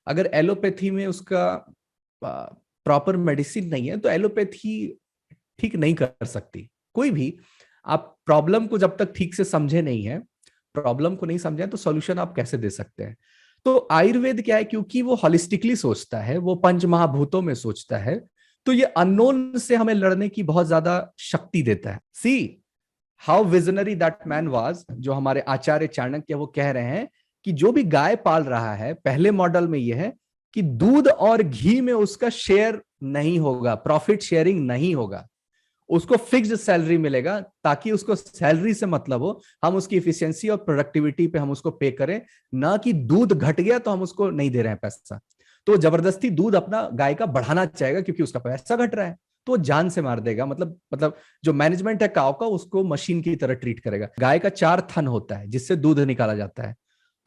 अगर एलोपैथी में उसका प्रॉपर मेडिसिन नहीं है तो एलोपैथी ठीक नहीं कर सकती कोई भी। आप प्रॉब्लम को जब तक ठीक से समझे नहीं है, प्रॉब्लम को नहीं समझे तो सॉल्यूशन आप कैसे दे सकते हैं। तो आयुर्वेद क्या है, क्योंकि वो हॉलिस्टिकली सोचता है, वो पंच महाभूतों में सोचता है, तो ये अननोन से हमें लड़ने की बहुत ज्यादा शक्ति देता है। See how visionary that man was, जो हमारे आचार्य चाणक्य वो कह रहे हैं कि जो भी गाय पाल रहा है, पहले मॉडल में यह है कि दूध और घी में उसका शेयर नहीं होगा, प्रॉफिट शेयरिंग नहीं होगा, उसको फिक्स्ड सैलरी मिलेगा, ताकि उसको सैलरी से मतलब हो, हम उसकी इफिशियंसी और प्रोडक्टिविटी पे हम उसको पे करें, ना कि दूध घट गया तो हम उसको नहीं दे रहे हैं पैसा। तो जबरदस्ती दूध अपना गाय का बढ़ाना चाहेगा क्योंकि उसका पैसा घट रहा है, तो वो जान से मार देगा। मतलब जो मैनेजमेंट है काव का, उसको मशीन की तरह ट्रीट करेगा। गाय का 4 थन होता है जिससे दूध निकाला जाता है,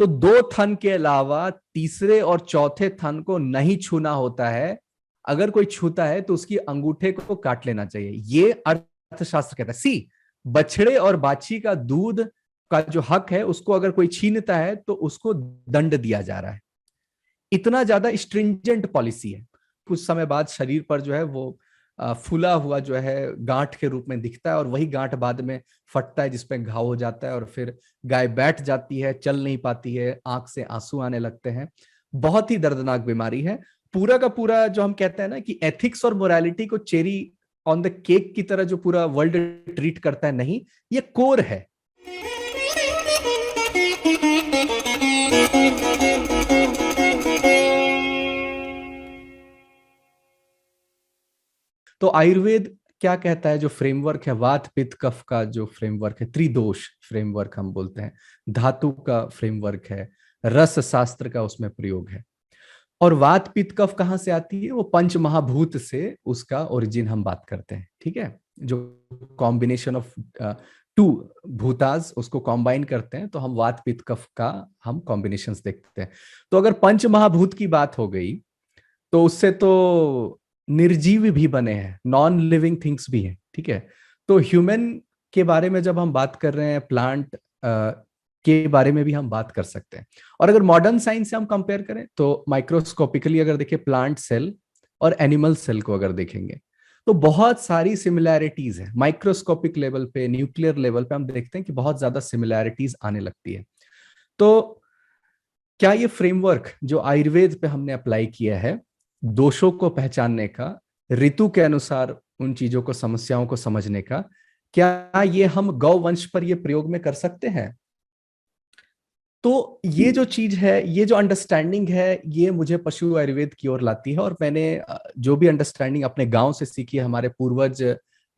तो 2 थन के अलावा तीसरे और चौथे थन को नहीं छूना होता है। अगर कोई छूता है तो उसकी अंगूठे को काट लेना चाहिए, ये अर्थशास्त्र कहता है। सी बछड़े और बाछी का दूध का जो हक है उसको अगर कोई छीनता है तो उसको दंड दिया जा रहा है। इतना ज्यादा स्ट्रिंजेंट पॉलिसी है। कुछ समय बाद शरीर पर जो है वो फूला हुआ जो है गांठ के रूप में दिखता है, और वही गांठ बाद में फटता है जिसपे घाव हो जाता है, और फिर गाय बैठ जाती है, चल नहीं पाती है, आंख से आंसू आने लगते हैं। बहुत ही दर्दनाक बीमारी है। पूरा का पूरा जो हम कहते हैं ना कि एथिक्स और मोरालिटी को चेरी ऑन द केक की तरह जो पूरा वर्ल्ड ट्रीट करता है, नहीं, ये कोर है। तो आयुर्वेद क्या कहता है, जो फ्रेमवर्क है वात पित्त कफ का, जो फ्रेमवर्क है, त्रिदोष फ्रेमवर्क हम बोलते हैं, धातु का फ्रेमवर्क है, रस शास्त्र का उसमें प्रयोग है। और वात पित्त कफ कहाँ से आती है, वो पंच महाभूत से उसका ओरिजिन हम बात करते हैं। ठीक है, जो कॉम्बिनेशन ऑफ 2 भूताज उसको कॉम्बाइन करते हैं, तो हम वात पित्त कफ का हम कॉम्बिनेशंस देखते हैं। तो अगर पंच महाभूत की बात हो गई, तो उससे तो निर्जीव भी बने हैं, नॉन लिविंग थिंग्स भी हैं। ठीक है, तो ह्यूमन के बारे में जब हम बात कर रहे हैं, प्लांट के बारे में भी हम बात कर सकते हैं। और अगर मॉडर्न साइंस से हम कंपेयर करें तो माइक्रोस्कोपिकली अगर देखें प्लांट सेल और एनिमल सेल को अगर देखेंगे, तो बहुत सारी सिमिलैरिटीज है। माइक्रोस्कोपिक लेवल पे, न्यूक्लियर लेवल पे हम देखते हैं कि बहुत ज्यादा सिमिलैरिटीज आने लगती है। तो क्या ये फ्रेमवर्क जो आयुर्वेद पे हमने अप्लाई किया है, दोषों को पहचानने का, ऋतु के अनुसार उन चीजों को, समस्याओं को समझने का, क्या ये हम गौ वंश पर ये प्रयोग में कर सकते हैं? तो ये जो चीज है, ये जो अंडरस्टैंडिंग है, ये मुझे पशु आयुर्वेद की ओर लाती है। और मैंने जो भी अंडरस्टैंडिंग अपने गांव से सीखी है, हमारे पूर्वज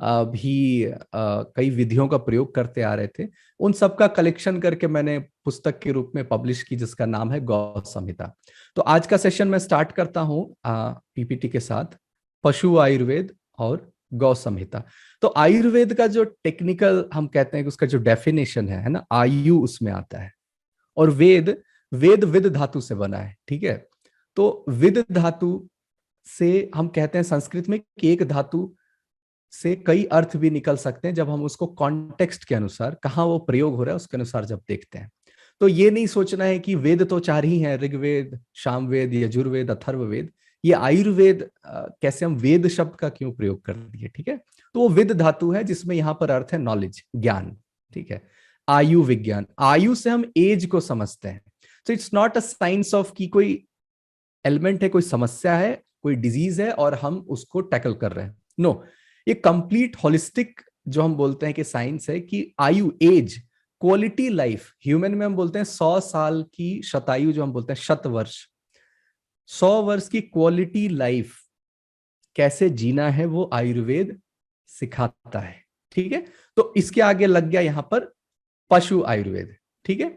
भी कई विधियों का प्रयोग करते आ रहे थे, उन सब का कलेक्शन करके मैंने पुस्तक के रूप में पब्लिश की, जिसका नाम है गौ संहिता। तो आज का सेशन मैं स्टार्ट करता हूँ पीपीटी के साथ, पशु आयुर्वेद और गौ संहिता। तो आयुर्वेद का जो टेक्निकल हम कहते हैं कि उसका जो डेफिनेशन है ना, आयु उसमें आता है। और वेद, वेद विद धातु से बना है। ठीक है, तो विद धातु से हम कहते हैं संस्कृत में कि एक धातु से कई अर्थ भी निकल सकते हैं, जब हम उसको कॉन्टेक्स्ट के अनुसार, कहाँ वो प्रयोग हो रहा है उसके अनुसार जब देखते हैं। तो ये नहीं सोचना है कि वेद तो 4 ही हैं, ऋग्वेद, सामवेद, यजुर्वेद, अथर्ववेद। ये आयुर्वेद कैसे हम वेद शब्द का क्यों प्रयोग कर दिए। ठीक है, तो वो विद धातु है जिसमें यहां पर अर्थ है नॉलेज, ज्ञान। ठीक है, आयु विज्ञान, आयु से हम एज को समझते हैं। तो it's not a science of कि कोई एलिमेंट है, कोई समस्या है, कोई डिजीज है और हम उसको टैकल कर रहे हैं। नो, ये कंप्लीट होलिस्टिक जो हम बोलते हैं कि साइंस है, कि आयु, एज, क्वालिटी लाइफ। ह्यूमन में हम बोलते हैं 100 साल की शतायु, जो हम बोलते हैं शत वर्ष, 100 वर्ष की क्वालिटी लाइफ कैसे जीना है वो आयुर्वेद सिखाता है। ठीक है, तो इसके आगे लग गया यहां पर पशु आयुर्वेद। ठीक है,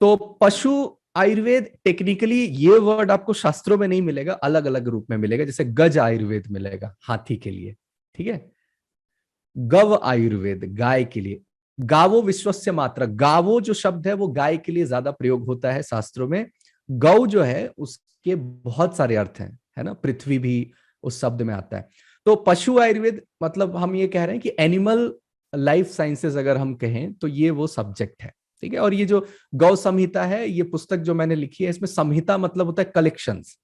तो पशु आयुर्वेद टेक्निकली ये वर्ड आपको शास्त्रों में नहीं मिलेगा, अलग अलग रूप में मिलेगा। जैसे गज आयुर्वेद मिलेगा हाथी के लिए। ठीक है, गव आयुर्वेद गाय के लिए। गावो विश्वस्य मात्र, गावो जो शब्द है वो गाय के लिए ज्यादा प्रयोग होता है शास्त्रों में। गौ जो है उसके बहुत सारे अर्थ हैं, है ना, पृथ्वी भी उस शब्द में आता है। तो पशु आयुर्वेद मतलब हम ये कह रहे हैं कि एनिमल लाइफ साइंसेस अगर हम कहें तो ये वो सब्जेक्ट है। ठीक है। और ये जो गौ संहिता है, ये पुस्तक जो मैंने लिखी है, इसमें संहिता मतलब होता है कलेक्शंस।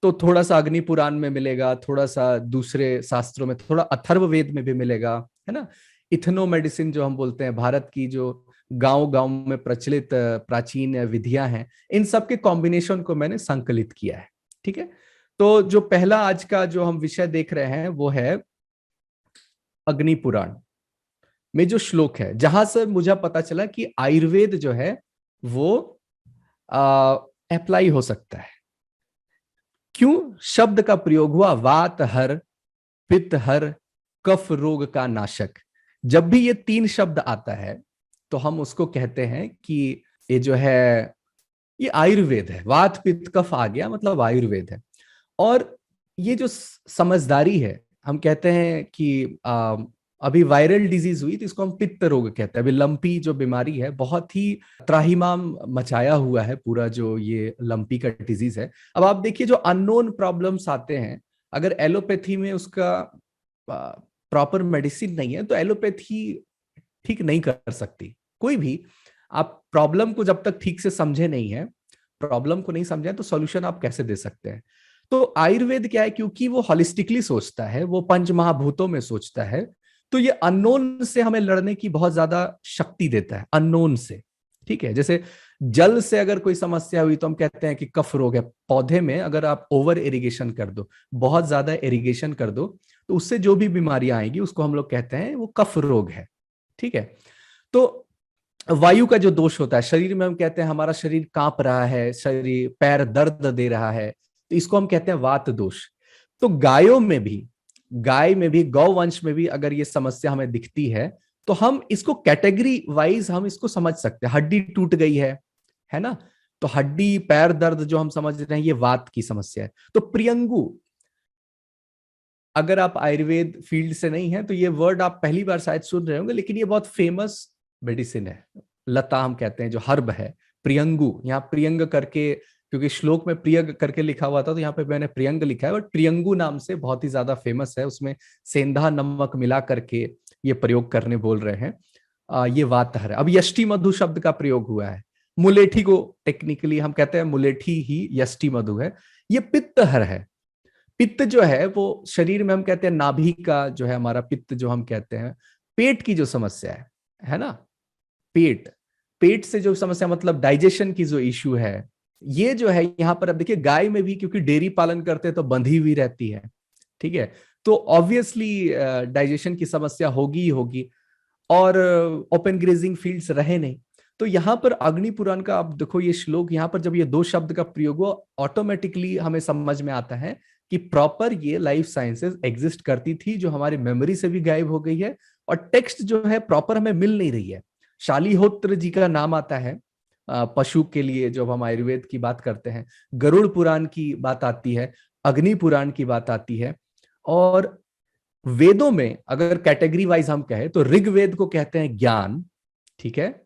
तो थोड़ा सा अग्नि पुराण में मिलेगा, थोड़ा सा दूसरे शास्त्रों में, थोड़ा अथर्ववेद में भी मिलेगा, है ना। इथनो मेडिसिन जो हम बोलते हैं, भारत की जो गांव गांव में प्रचलित प्राचीन विधियां हैं, इन सब के कॉम्बिनेशन को मैंने संकलित किया है। ठीक है। तो जो पहला आज का जो हम विषय देख रहे हैं वो है अग्नि पुराण में जो श्लोक है, जहां से मुझे पता चला कि आयुर्वेद जो है वो अप्लाई हो सकता है। क्यों शब्द का प्रयोग हुआ? वात हर, पित्त हर, कफ रोग का नाशक। जब भी ये तीन शब्द आता है तो हम उसको कहते हैं कि ये जो है ये आयुर्वेद है। वात पित्त कफ आ गया मतलब आयुर्वेद है। और ये जो समझदारी है, हम कहते हैं कि अभी वायरल डिजीज हुई तो इसको हम पित्त रोग कहते हैं। अभी लंपी जो बीमारी है, बहुत ही त्राहिमाम मचाया हुआ है पूरा जो ये लंपी का डिजीज है। अब आप देखिए जो अननोन प्रॉब्लम्स आते हैं, अगर एलोपैथी में उसका प्रॉपर मेडिसिन नहीं है तो एलोपैथी ठीक नहीं कर सकती कोई भी। आप प्रॉब्लम को जब तक ठीक से समझे नहीं है, प्रॉब्लम को नहीं समझे तो सॉल्यूशन आप कैसे दे सकते हैं? तो आयुर्वेद क्या है, क्योंकि वो होलिस्टिकली सोचता है, वो पंच महाभूतों में सोचता है, तो ये अननोन से हमें लड़ने की बहुत ज्यादा शक्ति देता है, अननोन से। ठीक है। जैसे जल से अगर कोई समस्या हुई तो हम कहते हैं कि कफ रोग है। पौधे में अगर आप ओवर इरिगेशन कर दो, बहुत ज्यादा इरिगेशन कर दो, तो उससे जो भी बीमारियां आएगी उसको हम लोग कहते हैं वो कफ रोग है। ठीक है। तो वायु का जो दोष होता है शरीर में, हम कहते हैं हमारा शरीर कांप रहा है, शरीर पैर दर्द दे रहा है, तो इसको हम कहते हैं वात दोष। तो गाय में भी गौवंश में भी अगर ये समस्या हमें दिखती है तो हम इसको कैटेगरी वाइज हम इसको समझ सकते हैं। हड्डी टूट गई है ना, तो हड्डी पैर दर्द जो हम समझ रहे हैं ये वात की समस्या है। तो प्रियंगु, अगर आप आयुर्वेद फील्ड से नहीं है तो ये वर्ड आप पहली बार शायद सुन रहे होंगे, लेकिन ये बहुत फेमस मेडिसिन है। लता हम कहते हैं जो हर्ब है, प्रियंगु। यहाँ प्रियंग करके, क्योंकि श्लोक में प्रियंग करके लिखा हुआ था तो यहाँ पे मैंने प्रियंग लिखा है, बट प्रियंगु नाम से बहुत ही ज्यादा फेमस है। उसमें सेंधा नमक मिला करके ये प्रयोग करने बोल रहे हैं। ये वातहर है। अब यष्टि मधु शब्द का प्रयोग हुआ है। मुलेठी को टेक्निकली हम कहते हैं मुलेठी ही यष्टि मधु है। ये पित्तहर है। पित्त जो है वो शरीर में हम कहते हैं नाभि का जो है हमारा पित्त, जो हम कहते हैं पेट की जो समस्या है ना, पेट पेट से जो समस्या मतलब डाइजेशन की जो इश्यू है, ये जो है यहाँ पर अब देखिए गाय में भी, क्योंकि डेयरी पालन करते हैं तो बंधी हुई रहती है। ठीक है। तो ऑब्वियसली डाइजेशन की समस्या होगी ही होगी, और ओपन ग्रेजिंग फील्ड्स रहे नहीं। तो यहाँ पर अग्नि पुराण का आप देखो ये श्लोक, यहाँ पर जब ये दो शब्द का प्रयोग हो, ऑटोमेटिकली हमें समझ में आता है कि प्रॉपर ये लाइफ साइंसेस एग्जिस्ट करती थी, जो हमारी मेमोरी से भी गायब हो गई है, और टेक्स्ट जो है प्रॉपर हमें मिल नहीं रही है। शालिहोत्र जी का नाम आता है पशु के लिए जब हम आयुर्वेद की बात करते हैं, गरुड़ पुराण की बात आती है, अग्नि पुराण की बात आती है। और वेदों में अगर कैटेगरी वाइज हम कहें तो ऋग्वेद को कहते हैं ज्ञान, ठीक है।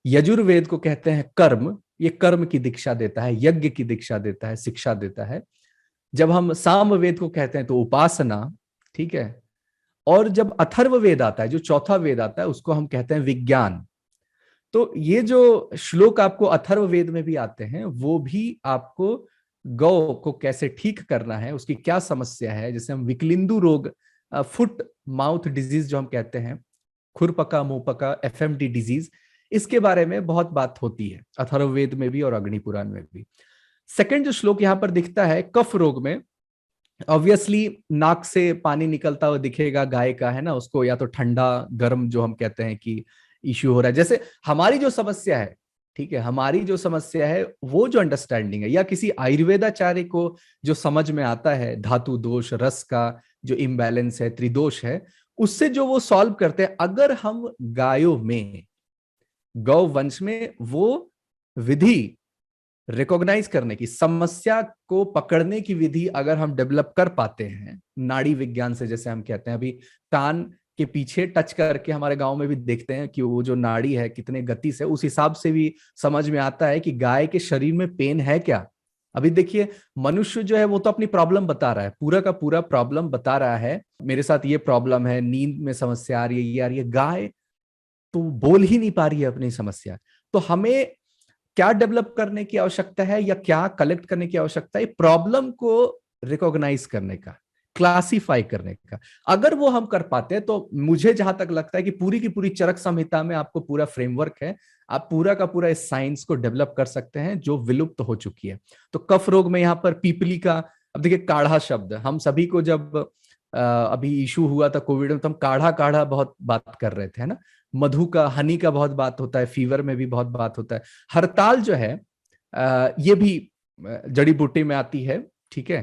यजुर्वेद को कहते हैं कर्म, ये कर्म की दीक्षा देता है, यज्ञ की दीक्षा देता है, शिक्षा देता है। जब हम सामवेद को कहते हैं तो उपासना, ठीक है। और जब अथर्ववेद आता है, जो चौथा वेद आता है, उसको हम कहते हैं विज्ञान। तो ये जो श्लोक आपको अथर्ववेद में भी आते हैं, वो भी आपको गौ को कैसे ठीक करना है, उसकी क्या समस्या है, जैसे हम विकलिंदु रोग, फुट माउथ डिजीज जो हम कहते हैं, खुरपका मुंहपका, एफएमडी डिजीज, इसके बारे में बहुत बात होती है अथर्ववेद में भी और अग्नि पुराण में भी। सेकंड जो श्लोक यहाँ पर दिखता है कफ रोग में, ऑब्वियसली नाक से पानी निकलता हुआ दिखेगा गाय का, है ना, उसको या तो ठंडा गर्म जो हम कहते हैं कि इश्यू हो रहा है। जैसे हमारी जो समस्या है, ठीक है, हमारी जो समस्या है वो जो अंडरस्टैंडिंग है, या किसी आयुर्वेदाचार्य को जो समझ में आता है धातु दोष, रस का जो इम्बैलेंस है, त्रिदोष है, उससे जो वो सॉल्व करते हैं, अगर हम गायों में, गौ वंश में वो विधि रिकॉग्नाइज करने की, समस्या को पकड़ने की विधि अगर हम डेवलप कर पाते हैं नाड़ी विज्ञान से, जैसे हम कहते हैं, अभी कान के पीछे टच करके हमारे गांव में भी देखते हैं कि वो जो नाड़ी है कितने गति से, उस हिसाब से भी समझ में आता है कि गाय के शरीर में पेन है क्या। अभी देखिए मनुष्य जो है वो तो अपनी प्रॉब्लम बता रहा है, पूरा का पूरा प्रॉब्लम बता रहा है, मेरे साथ ये प्रॉब्लम है, नींद में समस्या आ रही है, ये आ रही है। गाय तो बोल ही नहीं पा रही है अपनी समस्या। तो तो हमें क्या डेवलप करने की आवश्यकता है या क्या कलेक्ट करने की आवश्यकता है? प्रॉब्लम को रिकॉग्नाइज करने का, क्लासिफाई करने का। अगर वो हम कर पाते हैं तो मुझे जहां तक लगता है कि पूरी की पूरी चरक संहिता में आपको पूरा फ्रेमवर्क है, आप पूरा का पूरा इस साइंस को डेवलप कर सकते हैं जो विलुप्त हो चुकी है। तो कफ रोग में यहाँ पर पीपली का, अब देखिए काढ़ा शब्द हम सभी को जब अभी इशू हुआ था कोविड में तो हम काढ़ा काढ़ा बहुत बात कर रहे थे, है ना। मधु का, हनी का बहुत बात होता है, फीवर में भी बहुत बात होता है। हड़ताल जो है ये भी जड़ी बूटी में आती है, ठीक है।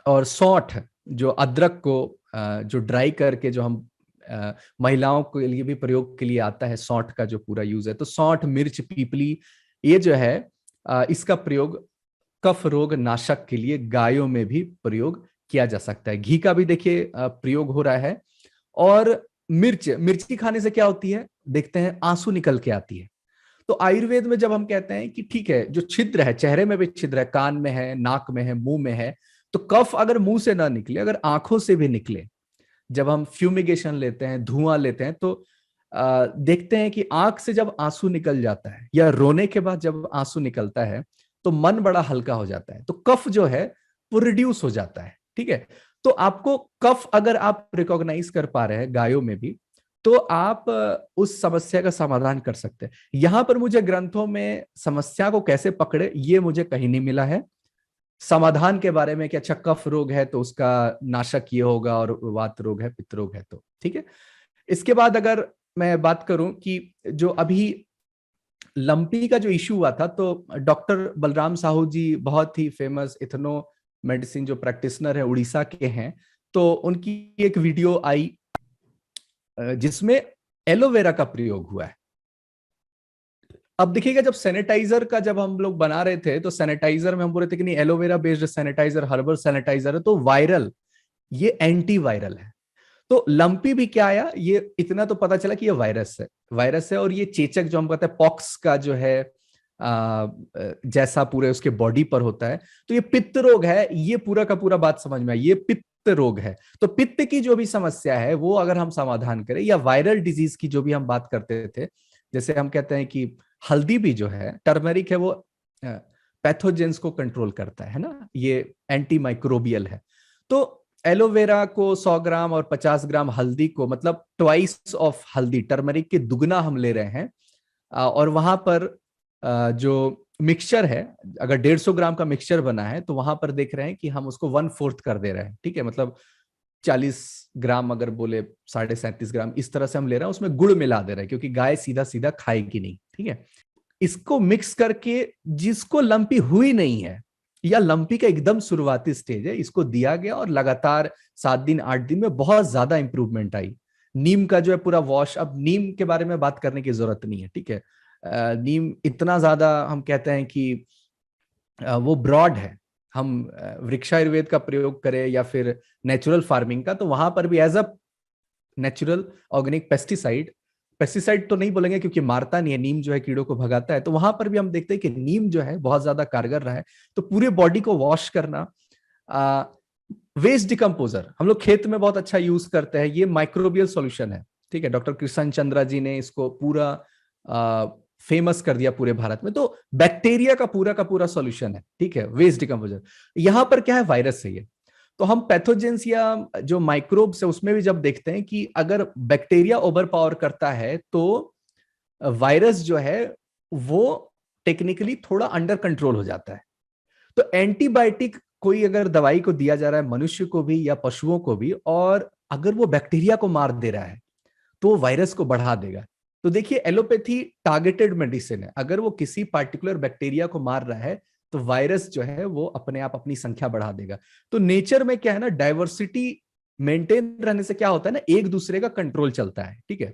और सौंठ, जो अदरक को जो ड्राई करके जो हम महिलाओं के लिए भी प्रयोग के लिए आता है, सौंठ का जो पूरा यूज है, तो सौंठ, मिर्च, पीपली, ये जो है इसका प्रयोग कफ रोग नाशक के लिए गायों में भी प्रयोग किया जा सकता है। घी का भी देखिए प्रयोग हो रहा है। और मिर्ची खाने से क्या होती है, देखते हैं आंसू निकल के आती है। तो आयुर्वेद में जब हम कहते हैं कि ठीक है, जो छिद्र है, चेहरे में भी छिद्र है, कान में है, नाक में है, मुंह में है, तो कफ अगर मुंह से ना निकले, अगर आंखों से भी निकले, जब हम फ्यूमिगेशन लेते हैं, धुआं लेते हैं, तो देखते हैं कि आंख से जब आंसू निकल जाता है या रोने के बाद जब आंसू निकलता है तो मन बड़ा हल्का हो जाता है, तो कफ जो है वो रिड्यूस हो जाता है, ठीक है। तो आपको कफ अगर आप रिकॉग्नाइज कर पा रहे हैं गायों में भी, तो आप उस समस्या का समाधान कर सकते हैं। यहां पर मुझे ग्रंथों में समस्या को कैसे पकड़े ये मुझे कहीं नहीं मिला है। समाधान के बारे में कि अच्छा कफ रोग है तो उसका नाशक ये होगा, और वात रोग है, पित्त रोग है, तो ठीक है। इसके बाद अगर मैं बात करूं कि जो अभी लंपी का जो इशू हुआ था, तो डॉक्टर बलराम साहू जी बहुत ही फेमस इथनो मेडिसिन जो प्रैक्टिशनर है, उड़ीसा के हैं, तो उनकी एक वीडियो आई जिसमें एलोवेरा का प्रयोग हुआ है। अब देखिएगा, जब सैनिटाइजर का जब हम लोग बना रहे थे तो सैनिटाइजर में हम बोल रहे थे कि नहीं aloe vera based sanitiser, herbal sanitiser है तो वायरल, ये एंटी वायरल है। तो लंपी भी क्या आया, ये इतना तो पता चला कि ये वायरस है, वायरस है। और ये चेचक जो हम कहते हैं पॉक्स का जो है जैसा पूरे उसके बॉडी पर होता है, तो ये पित्त रोग है, ये पूरा का पूरा बात समझ में आई, ये पित्त रोग है। तो पित्त की जो भी समस्या है वो अगर हम समाधान करें, या वायरल डिजीज की जो भी हम बात करते थे, जैसे हम कहते हैं कि हल्दी भी जो है, टर्मरिक है, वो पैथोजेंस को कंट्रोल करता है ना, ये एंटी माइक्रोबियल है। तो एलोवेरा को 100 ग्राम और 50 ग्राम हल्दी को, मतलब ट्वाइस ऑफ हल्दी, टर्मरिक के दुगना हम ले रहे हैं। और वहां पर जो मिक्सचर है, अगर 150 ग्राम का मिक्सचर बना है तो वहां पर देख रहे हैं कि हम उसको 1/4 कर दे रहे हैं, ठीक है। मतलब 40 ग्राम अगर बोले, 37.5 ग्राम, इस तरह से हम ले रहे हैं, उसमें गुड़ मिला दे रहे हैं क्योंकि गाय सीधा सीधा खाएगी नहीं, ठीक है। इसको मिक्स करके, जिसको लंपी हुई नहीं है या लंपी का एकदम शुरुआती स्टेज है, इसको दिया गया और लगातार 7 दिन 8 दिन में बहुत ज्यादा इंप्रूवमेंट आई। नीम का जो है पूरा वॉश, अब नीम के बारे में बात करने की जरूरत नहीं है, ठीक है। नीम इतना ज्यादा हम कहते हैं कि वो ब्रॉड है। हम वृक्षायुर्वेद का प्रयोग करें या फिर नेचुरल फार्मिंग का, तो वहां पर भी as a natural organic pesticide, pesticide तो नहीं बोलेंगे क्योंकि मारता नहीं है, नीम जो है कीड़ों को भगाता है, तो वहां पर भी हम देखते हैं कि नीम जो है बहुत ज्यादा कारगर रहा है। तो पूरे बॉडी को वॉश करना। वेस्ट डिकम्पोजर हम लोग खेत में बहुत अच्छा यूज करते हैं, ये माइक्रोबियल सॉल्यूशन है, ठीक है। डॉक्टर कृष्ण चंद्रा जी ने इसको पूरा फेमस कर दिया पूरे भारत में। तो बैक्टीरिया का पूरा सॉल्यूशन है, ठीक है, वेस्ट डिकम्पोजर। यहां पर क्या है, वायरस है ये। तो हम पैथोजेंस या जो माइक्रोब्स है उसमें भी जब देखते हैं कि अगर बैक्टीरिया ओवर पावर करता है तो वायरस जो है वो टेक्निकली थोड़ा अंडर कंट्रोल हो जाता है। तो एंटीबायोटिक कोई अगर दवाई को दिया जा रहा है मनुष्य को भी या पशुओं को भी, और अगर वो बैक्टीरिया को मार दे रहा है तो वो वायरस को बढ़ा देगा। तो देखिए एलोपैथी टारगेटेड मेडिसिन है, अगर वो किसी पार्टिकुलर बैक्टीरिया को मार रहा है तो वायरस जो है वो अपने आप अपनी संख्या बढ़ा देगा। तो नेचर में क्या है ना, डाइवर्सिटी मेंटेन रहने से क्या होता है ना, एक दूसरे का कंट्रोल चलता है, ठीक है।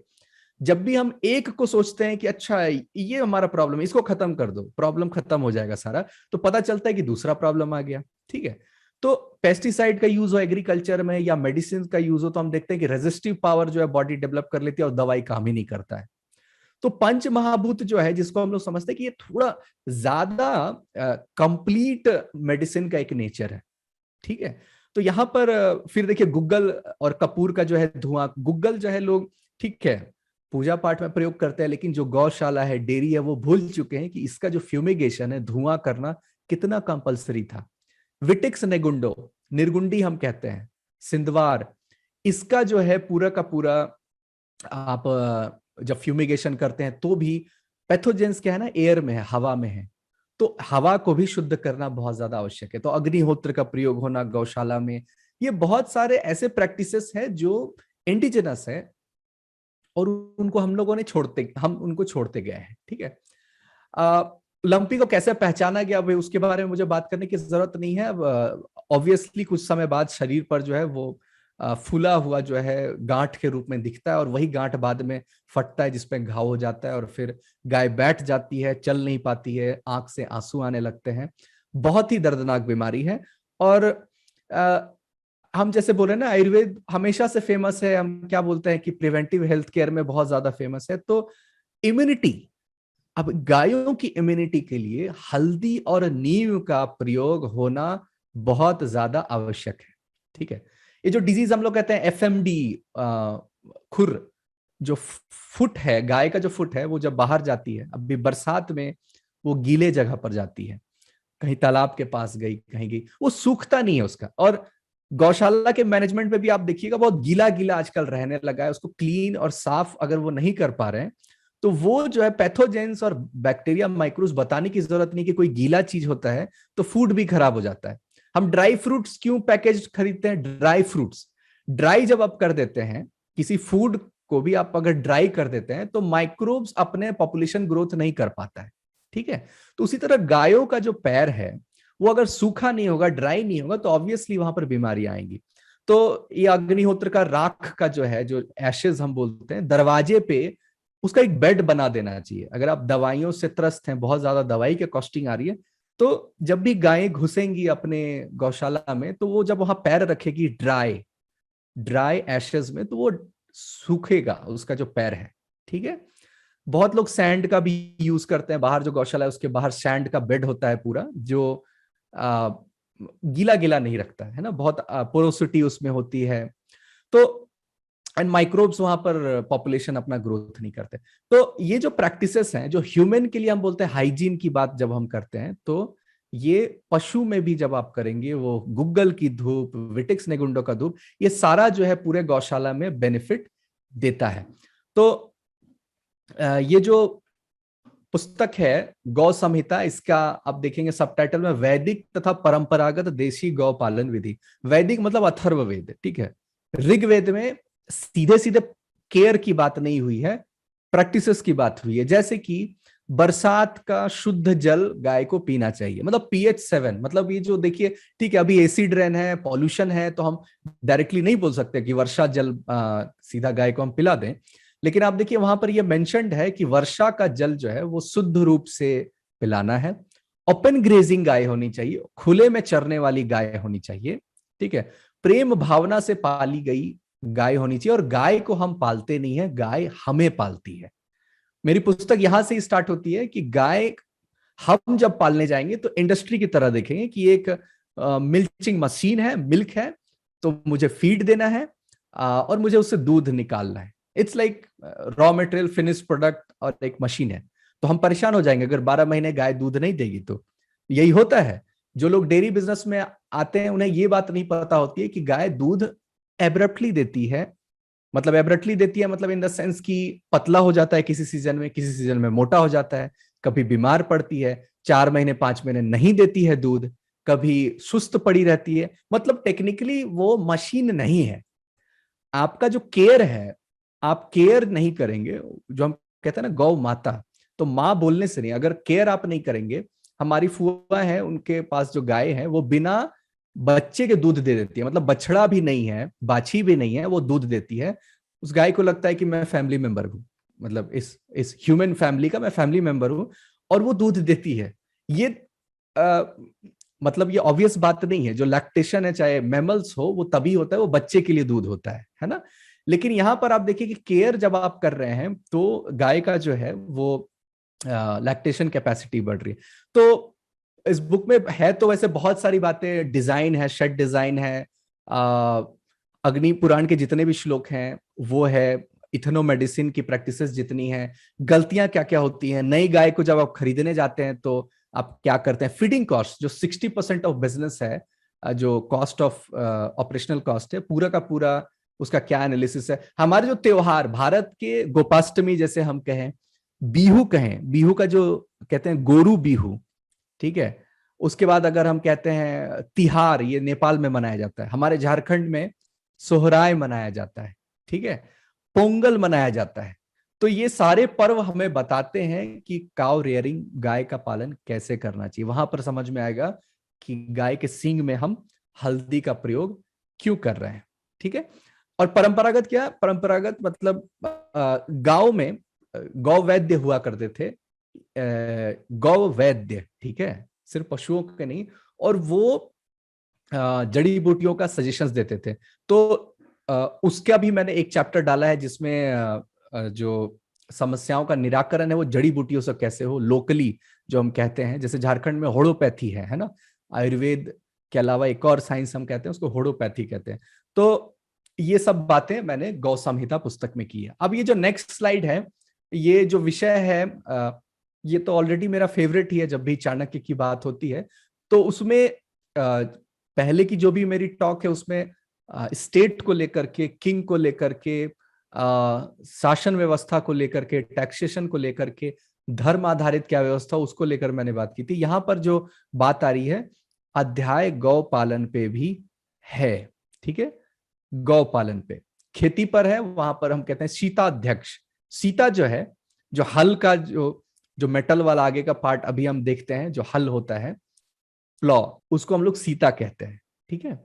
जब भी हम एक को सोचते हैं कि अच्छा ये हमारा प्रॉब्लम है, इसको खत्म कर दो, प्रॉब्लम खत्म हो जाएगा सारा, तो पता चलता है कि दूसरा प्रॉब्लम आ गया, ठीक है। तो पेस्टिसाइड का यूज हो एग्रीकल्चर में या मेडिसिन का यूज हो, तो हम देखते हैं कि रेजिस्टिव पावर जो है बॉडी डेवलप कर लेती है और दवाई काम ही नहीं करता है। तो पंच महाभूत जो है, जिसको हम लोग समझते हैं कि ये थोड़ा ज्यादा कंप्लीट मेडिसिन का एक नेचर है, ठीक है। तो यहां पर फिर देखिए गुग्गल और कपूर का जो है धुआं, गुग्गल जो है लोग, ठीक है, पूजा पाठ में प्रयोग करते हैं, लेकिन जो गौशाला है, डेयरी है, वो भूल चुके हैं कि इसका जो फ्यूमिगेशन है, धुआं करना कितना कंपलसरी था। विटिक्स नेगुंडो, निर्गुंडी हम कहते हैं, सिंधवार, इसका जो है पूरा का पूरा आप जब फ्यूमिगेशन करते हैं तो भी पैथोजेंस क्या है ना, एयर में है, हवा में है, तो हवा को भी शुद्ध करना बहुत ज्यादा आवश्यक है। तो अग्निहोत्र का प्रयोग होना गौशाला में, ये बहुत सारे ऐसे प्रैक्टिसेस हैं जो इंडिजिनस है और उनको हम उनको छोड़ते गए हैं। ठीक है, लंपी को कैसे पहचाना गया भाई, उसके बारे में मुझे बात करने की जरूरत नहीं है। ऑब्वियसली कुछ समय बाद शरीर पर जो है वो फूला हुआ जो है गांठ के रूप में दिखता है, और वही गांठ बाद में फटता है जिसपे घाव हो जाता है, और फिर गाय बैठ जाती है, चल नहीं पाती है, आंख से आंसू आने लगते हैं। बहुत ही दर्दनाक बीमारी है। और हम जैसे बोले ना, आयुर्वेद हमेशा से फेमस है, हम क्या बोलते हैं कि प्रिवेंटिव हेल्थ केयर में बहुत ज्यादा फेमस है। तो इम्यूनिटी, अब गायों की इम्यूनिटी के लिए हल्दी और नीम का प्रयोग होना बहुत ज्यादा आवश्यक है। ठीक है, ये जो डिजीज हम लोग कहते हैं एफएमडी, खुर, जो फुट है, गाय का जो फुट है, वो जब बाहर जाती है, अभी बरसात में वो गीले जगह पर जाती है, कहीं तालाब के पास गई, कहीं गई, वो सूखता नहीं है उसका। और गौशाला के मैनेजमेंट में भी आप देखिएगा बहुत गीला गीला आजकल रहने लगा है, उसको क्लीन और साफ अगर वो नहीं कर पा रहे हैं, तो वो जो है पैथोजेंस और बैक्टीरिया माइक्रोब्स, बताने की जरूरत नहीं कि कोई गीला चीज होता है तो फूड भी खराब हो जाता है। हम ड्राई फ्रूट्स क्यों पैकेज खरीदते हैं? ड्राई फ्रूट्स, ड्राई जब आप कर देते हैं किसी फूड को भी, आप अगर ड्राई कर देते हैं तो माइक्रोब्स अपने पॉपुलेशन ग्रोथ नहीं कर पाता है। ठीक है, तो उसी तरह गायों का जो पैर है वो अगर सूखा नहीं होगा, ड्राई नहीं होगा, तो ऑब्वियसली वहां पर बीमारी आएंगी। तो ये अग्निहोत्र का राख का जो है, जो एशेज हम बोलते हैं, दरवाजे पे उसका एक बेड बना देना चाहिए। अगर आप दवाइयों से त्रस्त हैं, बहुत ज्यादा दवाई की कॉस्टिंग आ रही है, तो जब भी गायें घुसेंगी अपने गौशाला में, तो वो जब वहां पैर रखेगी ड्राई ड्राई एशेज में, तो वो सूखेगा उसका जो पैर है। ठीक है, बहुत लोग सैंड का भी यूज करते हैं, बाहर जो गौशाला है उसके बाहर सैंड का बेड होता है पूरा, जो गीला गीला नहीं रखता है ना, बहुत पोरोसिटी उसमें होती है। तो एंड माइक्रोब्स वहां पर पॉपुलेशन अपना ग्रोथ नहीं करते। तो ये जो प्रैक्टिसेस हैं, जो ह्यूमन के लिए हम बोलते हैं हाइजीन की बात जब हम करते हैं, तो ये पशु में भी जब आप करेंगे, वो गुग्गल की धूप, विटिक्स नेगुंडो का धूप, ये सारा जो है पूरे गौशाला में बेनिफिट देता है। तो ये जो पुस्तक है गौ संहिता, इसका आप देखेंगे सबटाइटल में वैदिक तथा परंपरागत देशी गौ पालन विधि। वैदिक मतलब अथर्ववेद, ठीक है। ऋग्वेद में सीधे सीधे केयर की बात नहीं हुई है, प्रैक्टिसेस की बात हुई है। जैसे कि बरसात का शुद्ध जल गाय को पीना चाहिए, मतलब pH 7, मतलब ये जो देखिए, ठीक है अभी एसिड रेन है, पॉल्यूशन है, तो हम डायरेक्टली नहीं बोल सकते कि वर्षा जल सीधा गाय को हम पिला दें। लेकिन आप देखिए वहां पर यह मेंशन्ड है कि वर्षा का जल जो है वो शुद्ध रूप से पिलाना है। ओपन ग्रेजिंग गाय होनी चाहिए, खुले में चरने वाली गाय होनी चाहिए। ठीक है, प्रेम भावना से पाली गई गाय होनी चाहिए, और गाय को हम पालते नहीं है, गाय हमें पालती है। मेरी पुस्तक यहां से स्टार्ट होती है कि गाय हम जब पालने जाएंगे तो इंडस्ट्री की तरह देखेंगे कि एक मिल्चिंग मशीन है, मिल्क है, तो मुझे फीड देना है और मुझे उससे दूध निकालना है। It's like raw material, finish product और एक मशीन है। तो हम परेशान हो जाएंगे अगर 12 महीने गाय दूध नहीं देगी। तो यही होता है, जो लोग डेयरी बिजनेस में आते हैं उन्हें ये बात नहीं पता होती है कि गाय दूध एब्रप्टली देती है। मतलब एब्रप्टली देती है मतलब इन द सेंस कि पतला हो जाता है किसी सीजन में, किसी सीजन में मोटा हो जाता है, कभी बीमार पड़ती है, 4 महीने 5 महीने नहीं देती है दूध, कभी सुस्त पड़ी रहती है। मतलब टेक्निकली वो मशीन नहीं है। आपका जो केयर है, आप केयर नहीं करेंगे, जो हम कहते हैं ना गौ माता, तो माँ बोलने से नहीं, अगर केयर आप नहीं करेंगे, हमारी फुआ है उनके पास जो गाय है वो बिना बच्चे के दूध दे देती है, मतलब बछड़ा भी नहीं है, बाछी भी नहीं है, वो दूध देती है। उस गाय को लगता है कि मैं फैमिली मेंबर हूँ, मतलब इस ह्यूमन फैमिली का मैं फैमिली मेंबर हूँ, और वो दूध देती है। ये मतलब ये ऑब्वियस बात नहीं है। जो लैक्टेशन है, चाहे मैमल्स हो, वो तभी होता है, वो बच्चे के लिए दूध होता है ना। लेकिन यहां पर आप देखिए कि केयर जब आप कर रहे हैं तो गाय का जो है वो लैक्टेशन कैपेसिटी बढ़ रही है। तो इस बुक में है तो वैसे बहुत सारी बातें, डिजाइन है, शेड डिजाइन है, अग्नि पुराण के जितने भी श्लोक हैं वो है, इथेनो मेडिसिन की प्रैक्टिसेस जितनी हैं, गलतियां क्या क्या होती हैं, नई गाय को जब आप खरीदने जाते हैं तो आप क्या करते हैं, फीडिंग कॉस्ट जो 60% ऑफ बिजनेस है, जो कॉस्ट ऑफ ऑपरेशनल कॉस्ट है, पूरा का पूरा उसका क्या एनालिसिस है। हमारे जो त्योहार, भारत के गोपाष्टमी जैसे हम कहें, बीहू कहें, बीहू का जो कहते हैं गोरू बीहू, ठीक है। उसके बाद अगर हम कहते हैं तिहार, ये नेपाल में मनाया जाता है, हमारे झारखंड में सोहराय मनाया जाता है, ठीक है, पोंगल मनाया जाता है। तो ये सारे पर्व हमें बताते हैं कि काउ रेयरिंग, गाय का पालन कैसे करना चाहिए। वहां पर समझ में आएगा कि गाय के सींग में हम हल्दी का प्रयोग क्यों कर रहे हैं, ठीक है। और परंपरागत क्या, परंपरागत मतलब गांव में गौ वैद्य हुआ करते थे, गौ वैद्य, ठीक है, सिर्फ पशुओं के नहीं, और वो जड़ी बूटियों का सजेशंस देते थे। तो उसका भी मैंने एक चैप्टर डाला है जिसमें जो समस्याओं का निराकरण है वो जड़ी बूटियों से कैसे हो, लोकली जो हम कहते हैं, जैसे झारखंड में होड़ोपैथी है ना, आयुर्वेद के अलावा एक और साइंस हम कहते हैं उसको होड़ोपैथी कहते हैं। तो ये सब बातें मैंने गौ संहिता पुस्तक में की है। अब ये जो नेक्स्ट स्लाइड है, ये जो विषय है, ये तो ऑलरेडी मेरा फेवरेट ही है, जब भी चाणक्य की बात होती है तो उसमें पहले की जो भी मेरी टॉक है उसमें स्टेट को लेकर के, किंग को लेकर के, शासन व्यवस्था को लेकर के, टैक्सेशन को लेकर के, धर्म आधारित क्या व्यवस्था उसको लेकर मैंने बात की थी। यहां पर जो बात आ रही है अध्याय गौ पालन पे भी है, ठीक है। गौ पालन पे, खेती पर है, वहां पर हम कहते हैं सीताध्यक्ष। सीता जो है, जो हल का जो जो मेटल वाला आगे का पार्ट अभी हम देखते हैं, जो हल होता है, प्लॉ, उसको हम लोग सीता कहते हैं, ठीक है।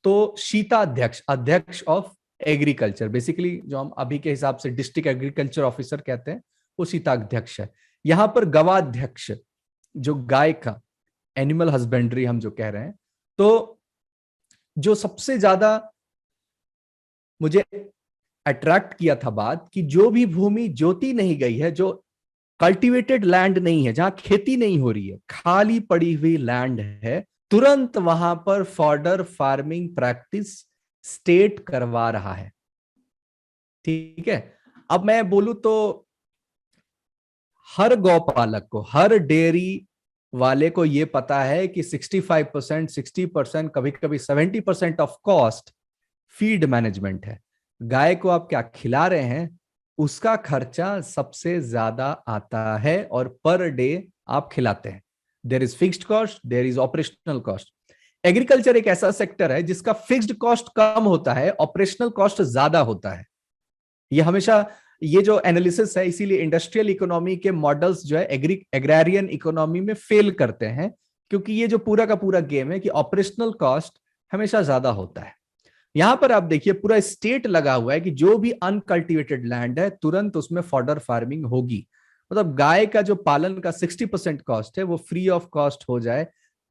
तो सीता अध्यक्ष, अध्यक्ष ऑफ एग्रीकल्चर, बेसिकली जो हम अभी के हिसाब से डिस्ट्रिक्ट एग्रीकल्चर ऑफिसर कहते हैं, वो सीता अध्यक्ष है। यहां पर गवाध्यक्ष, जो गाय का एनिमल हस्बेंड्री हम जो कह रहे हैं, तो जो सबसे ज्यादा मुझे अट्रैक्ट किया था बात, कि जो भी भूमि जोती नहीं गई है, जो कल्टीवेटेड लैंड नहीं है, जहां खेती नहीं हो रही है, खाली पड़ी हुई लैंड है, तुरंत वहां पर फॉर्डर फार्मिंग प्रैक्टिस स्टेट करवा रहा है, ठीक है। अब मैं बोलूं तो हर गौपालक को, हर डेयरी वाले को यह पता है कि 65%, 60%, कभी कभी 70% ऑफ कॉस्ट फीड मैनेजमेंट है। गाय को आप क्या खिला रहे हैं, उसका खर्चा सबसे ज्यादा आता है, और पर डे आप खिलाते हैं। There is fixed cost, there is operational cost. Agriculture एक ऐसा सेक्टर है जिसका फिक्स्ड कॉस्ट कम होता है, ऑपरेशनल कॉस्ट ज्यादा होता है। ये हमेशा, ये जो एनालिसिस है, इसीलिए इंडस्ट्रियल इकोनॉमी के मॉडल्स जो है एग्रेरियन इकोनॉमी में फेल करते हैं, क्योंकि ये जो पूरा का पूरा गेम है कि ऑपरेशनल कॉस्ट हमेशा ज्यादा होता है। यहां पर आप देखिए पूरा स्टेट लगा हुआ है कि जो भी अनकल्टिवेटेड लैंड है तुरंत उसमें फॉडर फार्मिंग होगी। मतलब गाय का जो पालन का 60% कॉस्ट है वो फ्री ऑफ कॉस्ट हो जाए,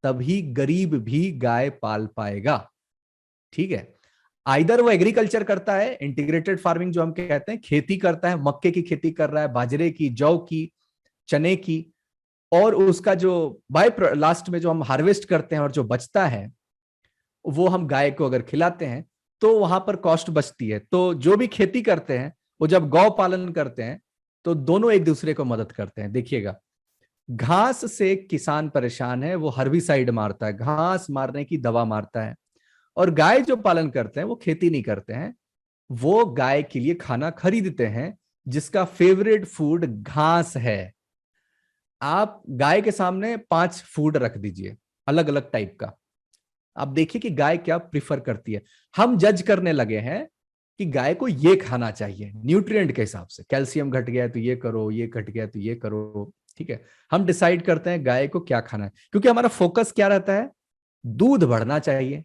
तभी गरीब भी गाय पाल पाएगा, ठीक है। आइदर वो एग्रीकल्चर करता है, इंटीग्रेटेड फार्मिंग जो हम कहते हैं, खेती करता है, मक्के की खेती कर रहा है, बाजरे की, जौ की, चने की, और उसका जो बाय लास्ट में जो हम हार्वेस्ट करते हैं और जो बचता है वो हम गाय को अगर खिलाते हैं तो वहां पर कॉस्ट बचती है। तो जो भी खेती करते हैं वो जब गौ पालन करते हैं तो दोनों एक दूसरे को मदद करते हैं। देखिएगा, घास से किसान परेशान है, वो हर्बिसाइड मारता है, घास मारने की दवा मारता है, और गाय जो पालन करते हैं वो खेती नहीं करते हैं, वो गाय के लिए खाना खरीदते हैं, जिसका फेवरेट फूड घास है। आप गाय के सामने 5 फूड रख दीजिए अलग अलग टाइप का, आप देखिए कि गाय क्या प्रिफर करती है। हम जज करने लगे हैं कि गाय को ये खाना चाहिए न्यूट्रिएंट के हिसाब से, कैल्शियम घट गया है तो ये करो, ये घट गया तो ये करो, ठीक है। हम डिसाइड करते हैं गाय को क्या खाना है, क्योंकि हमारा फोकस क्या रहता है, दूध बढ़ना चाहिए,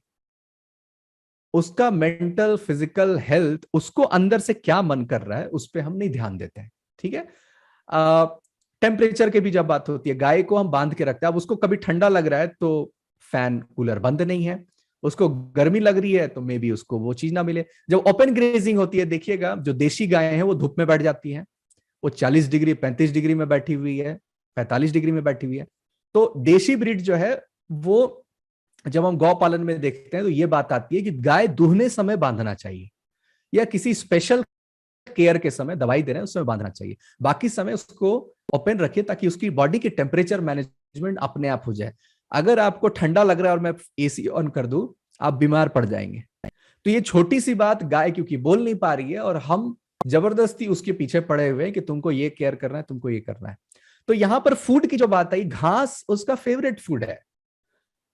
उसका मेंटल फिजिकल हेल्थ, उसको अंदर से क्या मन कर रहा है उस पर हम नहीं ध्यान देते हैं, ठीक है। टेम्परेचर के भी जब बात होती है, गाय को हम बांध के रखते हैं। अब उसको कभी ठंडा लग रहा है तो फैन कूलर बंद नहीं है, उसको गर्मी लग रही है तो मे बी उसको वो चीज ना मिले। जब ओपन ग्रेजिंग होती है, देखिएगा जो देशी गायें हैं वो धूप में बैठ जाती हैं, वो 40 डिग्री 35 डिग्री में बैठी हुई है, 45 डिग्री में बैठी हुई है। तो देशी ब्रीड जो है वो, जब हम गौ पालन में देखते हैं तो ये बात आती है कि गाय दूहने समय बांधना चाहिए, या किसी स्पेशल केयर के समय दवाई दे रहे हैं उस समय बांधना चाहिए, बाकी समय उसको ओपन रखिए ताकि उसकी बॉडी की टेम्परेचर मैनेजमेंट अपने आप हो जाए। अगर आपको ठंडा लग रहा है और मैं एसी ऑन कर दूं, आप बीमार पड़ जाएंगे। तो ये छोटी सी बात गाय क्योंकि बोल नहीं पा रही है और हम जबरदस्ती उसके पीछे पड़े हुए हैं कि तुमको ये केयर करना है, तुमको ये करना है। तो यहां पर फूड की जो बात आई, घास उसका फेवरेट फूड है।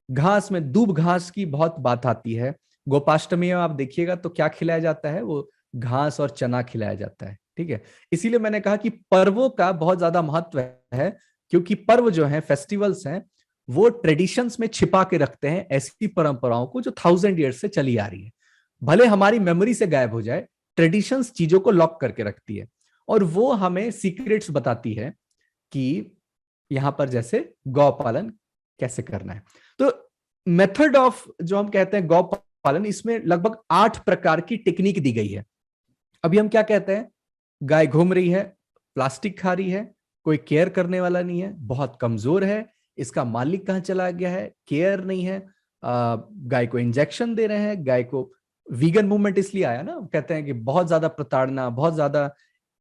घास में दूब घास की बहुत बात आती है। गोपाष्टमी में आप देखिएगा तो क्या खिलाया जाता है, वो घास और चना खिलाया जाता है। ठीक है, इसीलिए मैंने कहा कि पर्वों का बहुत ज्यादा महत्व है, क्योंकि पर्व जो है, फेस्टिवल्स हैं, वो ट्रेडिशंस में छिपा के रखते हैं ऐसी परंपराओं को जो 1000 ईयर्स से चली आ रही है। भले हमारी मेमोरी से गायब हो जाए, ट्रेडिशंस चीजों को लॉक करके रखती है और वो हमें सीक्रेट्स बताती है कि यहां पर जैसे गौ पालन कैसे करना है। तो मेथड ऑफ जो हम कहते हैं गौ पालन, इसमें लगभग 8 प्रकार की टेक्निक दी गई है। अभी हम क्या कहते हैं, गाय घूम रही है, प्लास्टिक खा रही है, कोई केयर करने वाला नहीं है, बहुत कमजोर है, इसका मालिक कहां चला गया है, केयर नहीं है, गाय को इंजेक्शन दे रहे हैं, गाय को वीगन मूवमेंट इसलिए आया ना, कहते हैं कि बहुत ज्यादा प्रताड़ना, बहुत ज्यादा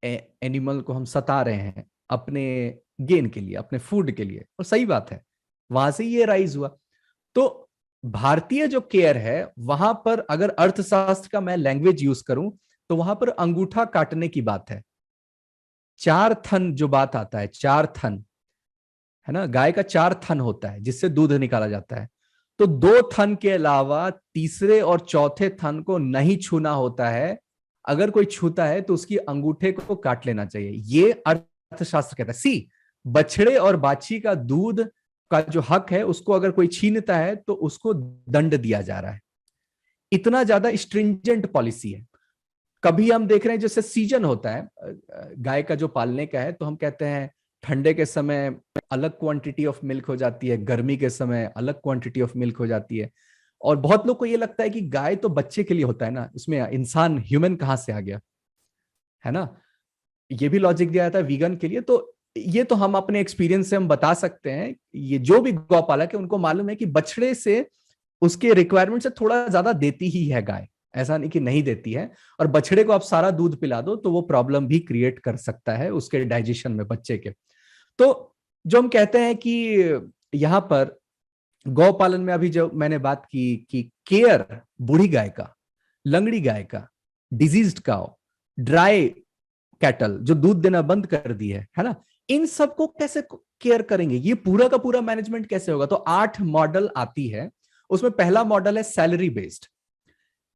एनिमल को हम सता रहे हैं अपने गेन के लिए, अपने फूड के लिए, और सही बात है, वहां से ये राइज हुआ। तो भारतीय जो केयर है वहां पर अगर अर्थशास्त्र का मैं लैंग्वेज यूज करूं तो वहां पर अंगूठा काटने की बात है। 4 थन जो बात आता है, 4 थन है ना, गाय का 4 थन होता है जिससे दूध निकाला जाता है। तो 2 थन के अलावा तीसरे और चौथे थन को नहीं छूना होता है। अगर कोई छूता है तो उसकी अंगूठे को काट लेना चाहिए, ये अर्थशास्त्र कहता है। सी, बछड़े और बाछी का दूध का जो हक है उसको अगर कोई छीनता है तो उसको दंड दिया जा रहा है। इतना ज्यादा स्ट्रिंजेंट पॉलिसी है। कभी हम देख रहे हैं जैसे सीजन होता है गाय का जो पालने का है, तो हम कहते हैं ठंडे के समय अलग क्वांटिटी ऑफ मिल्क हो जाती है, गर्मी के समय अलग क्वांटिटी ऑफ मिल्क हो जाती है। और बहुत लोग को ये लगता है कि गाय तो बच्चे के लिए होता है ना, इसमें इंसान ह्यूमन कहां से आ गया, है ना। ये भी लॉजिक दिया जाता है वीगन के लिए। तो ये तो हम अपने एक्सपीरियंस से हम बता सकते हैं, ये जो भी गौपालक है उनको मालूम है कि बछड़े से उसके रिक्वायरमेंट से थोड़ा ज्यादा देती ही है गाय, ऐसा नहीं कि नहीं देती है। और बछड़े को आप सारा दूध पिला दो तो वो प्रॉब्लम भी क्रिएट कर सकता है उसके डाइजेशन में, बच्चे के। तो जो हम कहते हैं कि यहां पर गौ पालन में अभी जो मैंने बात की कि केयर, बूढ़ी गाय का, लंगड़ी गाय का, डिजीज्ड काउ, ड्राई कैटल जो दूध देना बंद कर दी है ना, इन सबको कैसे केयर करेंगे, ये पूरा का पूरा मैनेजमेंट कैसे होगा। तो 8 मॉडल आती है। उसमें पहला मॉडल है सैलरी बेस्ड।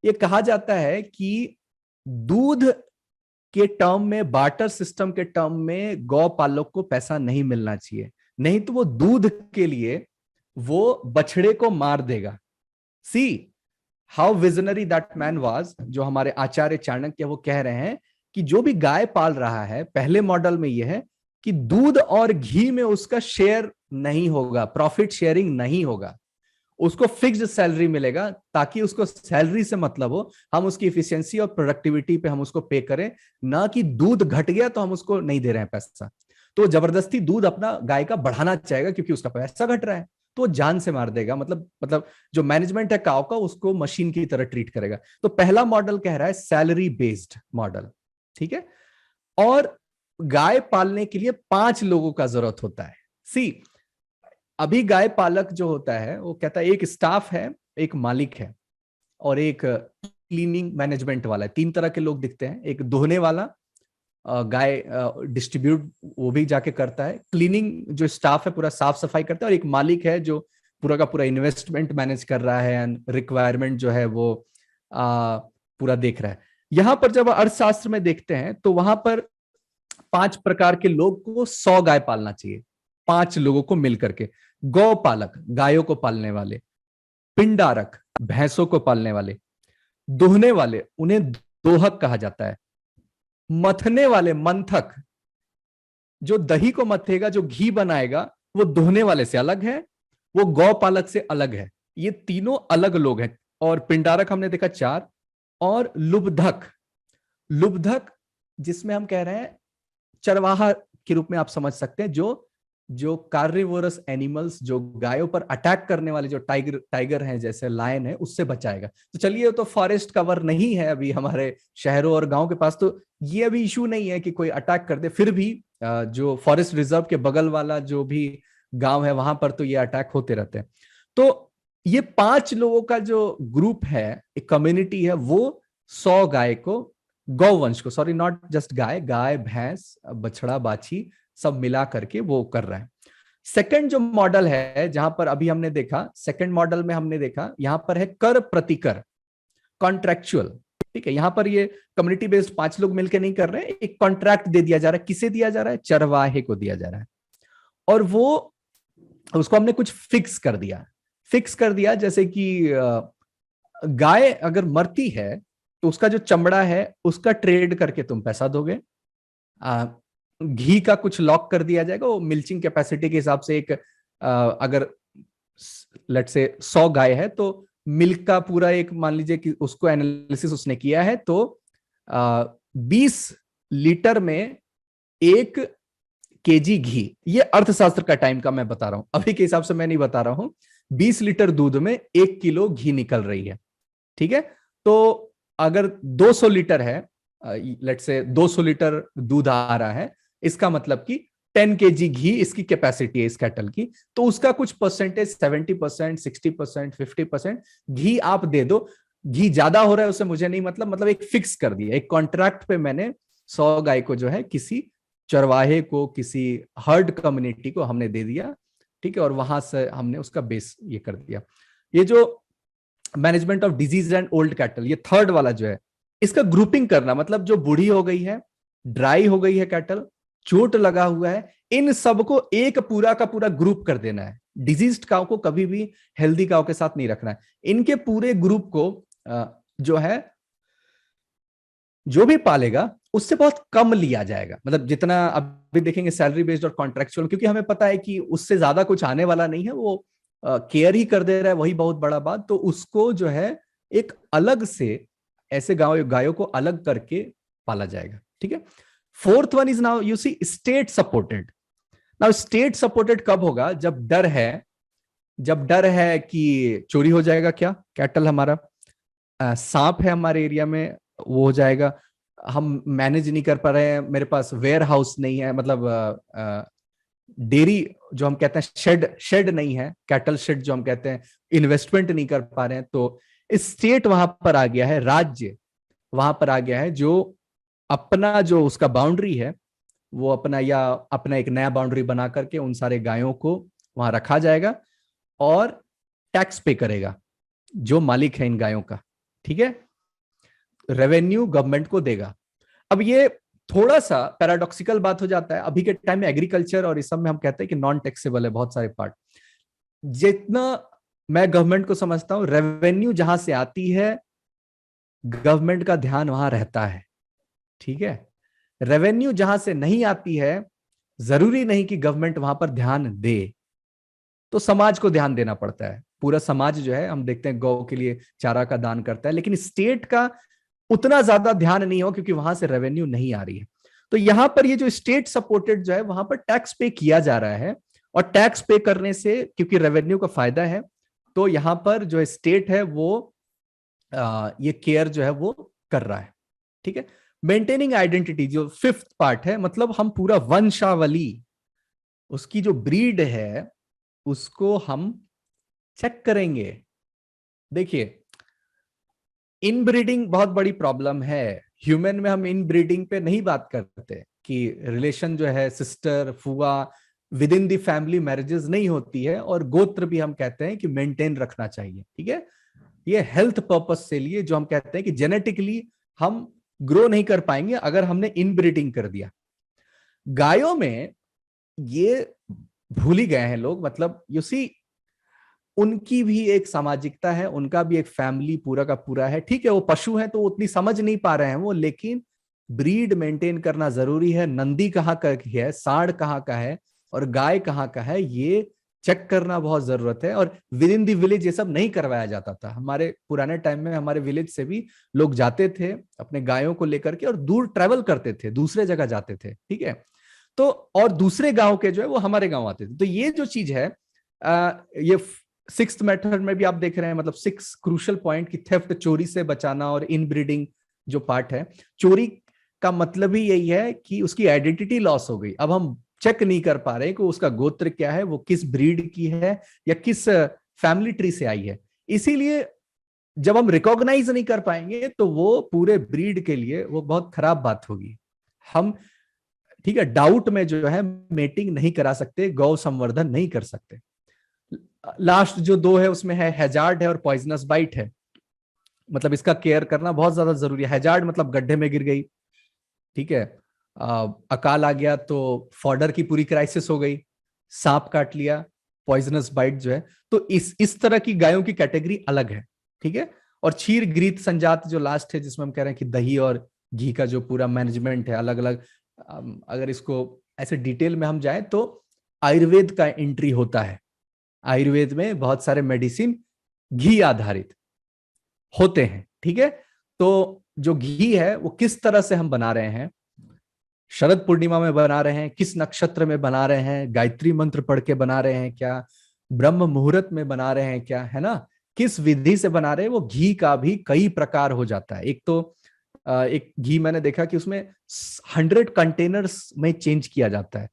ये कहा जाता है कि दूध के टर्म में, बार्टर सिस्टम के टर्म में गौ पालक को पैसा नहीं मिलना चाहिए, नहीं तो वो दूध के लिए वो बछड़े को मार देगा। See how visionary that man was, जो हमारे आचार्य चाणक्य वो कह रहे हैं कि जो भी गाय पाल रहा है, पहले मॉडल में यह है कि दूध और घी में उसका शेयर नहीं होगा, प्रॉफिट शेयरिंग नहीं होगा, उसको फिक्स्ड सैलरी मिलेगा, ताकि उसको सैलरी से मतलब हो, हम उसकी इफिशियंसी और प्रोडक्टिविटी पे हम उसको पे करें, ना कि दूध घट गया तो हम उसको नहीं दे रहे हैं पैसा। तो जबरदस्ती दूध अपना गाय का बढ़ाना चाहेगा क्योंकि उसका पैसा घट रहा है, तो वो जान से मार देगा। मतलब जो मैनेजमेंट है काव का, उसको मशीन की तरह ट्रीट करेगा। तो पहला मॉडल कह रहा है सैलरी बेस्ड मॉडल, ठीक है। और गाय पालने के लिए 5 लोगों का जरूरत होता है। सी, अभी गाय पालक जो होता है वो कहता है एक स्टाफ है, एक मालिक है और एक क्लीनिंग मैनेजमेंट वाला है। 3 तरह के लोग दिखते हैं। एक धोने वाला, गाय डिस्ट्रीब्यूट वो भी जाके करता है, क्लीनिंग जो स्टाफ है पूरा साफ सफाई करता है, और एक मालिक है जो पूरा का पूरा इन्वेस्टमेंट मैनेज कर रहा है एंड रिक्वायरमेंट जो है वो पूरा देख रहा है। यहां पर जब अर्थशास्त्र में देखते हैं तो वहां पर 5 प्रकार के लोग को 100 गाय पालना चाहिए, 5 लोगों को मिलकर के। गौ पालक, गायों को पालने वाले, पिंडारक, भैंसों को पालने वाले, दुहने वाले, उन्हें दोहक कहा जाता है, मथने वाले, मंथक, जो दही को मथेगा, जो घी बनाएगा, वो दोहने वाले से अलग है, वो गौ पालक से अलग है। ये तीनों अलग लोग हैं। और पिंडारक हमने देखा 4। और लुब्धक, लुब्धक जिसमें हम कह रहे हैं चरवाहा के रूप में आप समझ सकते हैं, जो जो कार्निवोरस एनिमल्स, जो गायों पर अटैक करने वाले जो टाइगर हैं जैसे लायन है, उससे बचाएगा। तो चलिए, तो फॉरेस्ट कवर नहीं है अभी हमारे शहरों और गांव के पास, तो ये अभी इशू नहीं है कि कोई अटैक कर दे। फिर भी जो फॉरेस्ट रिजर्व के बगल वाला जो भी गांव है वहां पर तो ये अटैक होते रहते हैं। तो ये 5 लोगों का जो ग्रुप है, एक कम्युनिटी है, वो 100 गाय को, गौवंश को, सॉरी नॉट जस्ट गाय, गाय भैंस बछड़ा बाछी सब मिला करके वो कर रहा है। सेकंड जो मॉडल है, जहां पर अभी हमने देखा, सेकंड मॉडल में हमने देखा यहां पर है कर प्रतिकर, कॉन्ट्रेक्चुअल। ठीक है, यहां पर ये कम्युनिटी बेस्ड 5 लोग मिलकर नहीं कर रहे हैं, एक कॉन्ट्रैक्ट दे दिया जा रहा है। किसे दिया जा रहा है? चरवाहे को दिया जा रहा है। और वो, उसको हमने कुछ फिक्स कर दिया जैसे कि गाय अगर मरती है तो उसका जो चमड़ा है उसका ट्रेड करके तुम पैसा दोगे। घी का कुछ लॉक कर दिया जाएगा, वो मिल्चिंग कैपेसिटी के हिसाब से एक अगर लेट से 100 गाय है तो मिल्क का पूरा एक, मान लीजिए कि उसको एनालिसिस उसने किया है तो 20 लीटर में 1 केजी घी। ये अर्थशास्त्र का टाइम का मैं बता रहा हूं, अभी के हिसाब से मैं नहीं बता रहा हूं। 20 लीटर दूध में 1 किलो घी निकल रही है। ठीक है, तो अगर 200 लीटर है, लेट से 200 लीटर दूध आ रहा है, इसका मतलब कि 10 केजी घी इसकी कैपेसिटी है इस कैटल की, तो उसका कुछ परसेंटेज 70%, 60%, 50% घी आप दे दो। घी ज्यादा हो रहा है उससे मुझे नहीं मतलब एक फिक्स कर दिया, एक कॉन्ट्रैक्ट पे मैंने 100 गाय को जो है किसी चरवाहे को, किसी हर्ड कम्युनिटी को हमने दे दिया। ठीक है, और वहां से हमने उसका बेस ये कर दिया। ये जो management of disease and old cattle, ये थर्ड वाला जो है, इसका ग्रुपिंग करना, मतलब जो बूढ़ी हो गई है, ड्राई हो गई है कैटल, चोट लगा हुआ है, इन सबको एक पूरा का पूरा ग्रुप कर देना है। डिजीज्ड काउ को कभी भी हेल्दी काउ के साथ नहीं रखना है। इनके पूरे ग्रुप को जो है, जो भी पालेगा उससे बहुत कम लिया जाएगा। मतलब जितना अभी देखेंगे सैलरी बेस्ड और कॉन्ट्रेक्चुअल, क्योंकि हमें पता है कि उससे ज्यादा कुछ आने वाला नहीं है, वो केयर ही कर दे रहा है, वही बहुत बड़ा बात। तो उसको जो है एक अलग से, ऐसे गायों को अलग करके पाला जाएगा। ठीक है, fourth one is now you see state supported. Now state supported कब होगा? जब डर है कि चोरी हो जाएगा, क्या कैटल हमारा, सांप है हमारे एरिया में, वो हो जाएगा, हम मैनेज नहीं कर पा रहे हैं, मेरे पास वेयर हाउस नहीं है, मतलब डेयरी जो हम कहते हैं शेड नहीं है, कैटल शेड जो हम कहते हैं, इन्वेस्टमेंट नहीं कर पा रहे हैं, तो स्टेट वहां पर आ गया है, राज्य वहां पर आ गया है, जो अपना जो उसका बाउंड्री है वो अपना एक नया बाउंड्री बना करके उन सारे गायों को वहां रखा जाएगा और टैक्स पे करेगा जो मालिक है इन गायों का। ठीक है, रेवेन्यू गवर्नमेंट को देगा। अब ये थोड़ा सा पैराडॉक्सिकल बात हो जाता है, अभी के टाइम में एग्रीकल्चर और इस सब में हम कहते हैं कि नॉन टैक्सेबल है बहुत सारे पार्ट। जितना मैं गवर्नमेंट को समझता हूं, रेवेन्यू जहां से आती है गवर्नमेंट का ध्यान वहां रहता है। ठीक है, रेवेन्यू जहां से नहीं आती है, जरूरी नहीं कि गवर्नमेंट वहां पर ध्यान दे, तो समाज को ध्यान देना पड़ता है। पूरा समाज जो है, हम देखते हैं गौ के लिए चारा का दान करता है, लेकिन स्टेट का उतना ज्यादा ध्यान नहीं हो क्योंकि वहां से रेवेन्यू नहीं आ रही है। तो यहां पर ये जो स्टेट सपोर्टेड जो है, वहां पर टैक्स पे किया जा रहा है, और टैक्स पे करने से क्योंकि रेवेन्यू का फायदा है, तो यहां पर जो स्टेट है वो ये केयर जो है वो कर रहा है। ठीक है, मेंटेनिंग आइडेंटिटी जो फिफ्थ पार्ट है, मतलब हम पूरा वंशावली, उसकी जो ब्रीड है उसको हम चेक करेंगे। देखिए, इनब्रीडिंग बहुत बड़ी प्रॉब्लम है ह्यूमन में। हम इनब्रीडिंग पे नहीं बात करते कि रिलेशन जो है सिस्टर फुआ with in the family marriages नहीं होती है, और गोत्र भी हम कहते हैं कि मेंटेन रखना चाहिए। ठीक है, ये हेल्थ पर्पस से लिए जो हम कहते हैं कि जेनेटिकली हम ग्रो नहीं कर पाएंगे अगर हमने इनब्रीडिंग कर दिया। गायों में ये भूल ही गए हैं लोग, मतलब यू सी उनकी भी एक सामाजिकता है, उनका भी एक फैमिली पूरा का पूरा है। ठीक है, वो पशु हैं तो उतनी समझ नहीं पा रहे हैं वो, लेकिन ब्रीड मेंटेन करना जरूरी है। नंदी कहाँ का है, साढ़ कहाँ का है, और गाय कहाँ का है, ये चेक करना बहुत जरूरत है। और विद इन दी विलेज ये सब नहीं करवाया जाता था। हमारे पुराने टाइम में हमारे विलेज से भी लोग जाते थे अपने गायों को लेकर के और दूर ट्रेवल करते थे, दूसरे जगह जाते थे। ठीक है, तो और दूसरे गांव के जो है वो हमारे गांव आते थे। तो ये जो चीज है, ये सिक्स्थ मेथड में भी आप देख रहे हैं, मतलब 6 क्रूशियल पॉइंट की थेफ्ट, चोरी से बचाना, और इनब्रीडिंग जो पार्ट है। चोरी का मतलब ही यही है कि उसकी आइडेंटिटी लॉस हो गई। अब हम चेक नहीं कर पा रहे कि उसका गोत्र क्या है, वो किस ब्रीड की है या किस फैमिली ट्री से आई है। इसीलिए जब हम रिकॉग्नाइज नहीं कर पाएंगे तो वो पूरे ब्रीड के लिए वो बहुत खराब बात होगी। हम, ठीक है, डाउट में जो है मेटिंग नहीं करा सकते, गौ संवर्धन नहीं कर सकते। लास्ट जो 2 है उसमें है हैजार्ड है और पॉइजनस बाइट है। मतलब इसका केयर करना बहुत ज्यादा जरूरी है। हैजार्ड मतलब गड्ढे में गिर गई, ठीक है, अकाल आ गया तो फॉडर की पूरी क्राइसिस हो गई, सांप काट लिया, पॉइजनस बाइट जो है। तो इस तरह की गायों की कैटेगरी अलग है, ठीक है। और क्षीर ग्रीत संजात जो लास्ट है, जिसमें हम कह रहे हैं कि दही और घी का जो पूरा मैनेजमेंट है अलग अलग, अगर इसको ऐसे डिटेल में हम जाएं तो आयुर्वेद का एंट्री होता है। आयुर्वेद में बहुत सारे मेडिसिन घी आधारित होते हैं, ठीक है। तो जो घी है वो किस तरह से हम बना रहे हैं, शरद पूर्णिमा में बना रहे हैं, किस नक्षत्र में बना रहे हैं, गायत्री मंत्र पढ़ के बना रहे हैं क्या, ब्रह्म मुहूर्त में बना रहे हैं क्या, है ना, किस विधि से बना रहे हैं, वो घी का भी कई प्रकार हो जाता है। एक तो एक घी मैंने देखा कि उसमें 100 कंटेनर्स में चेंज किया जाता है।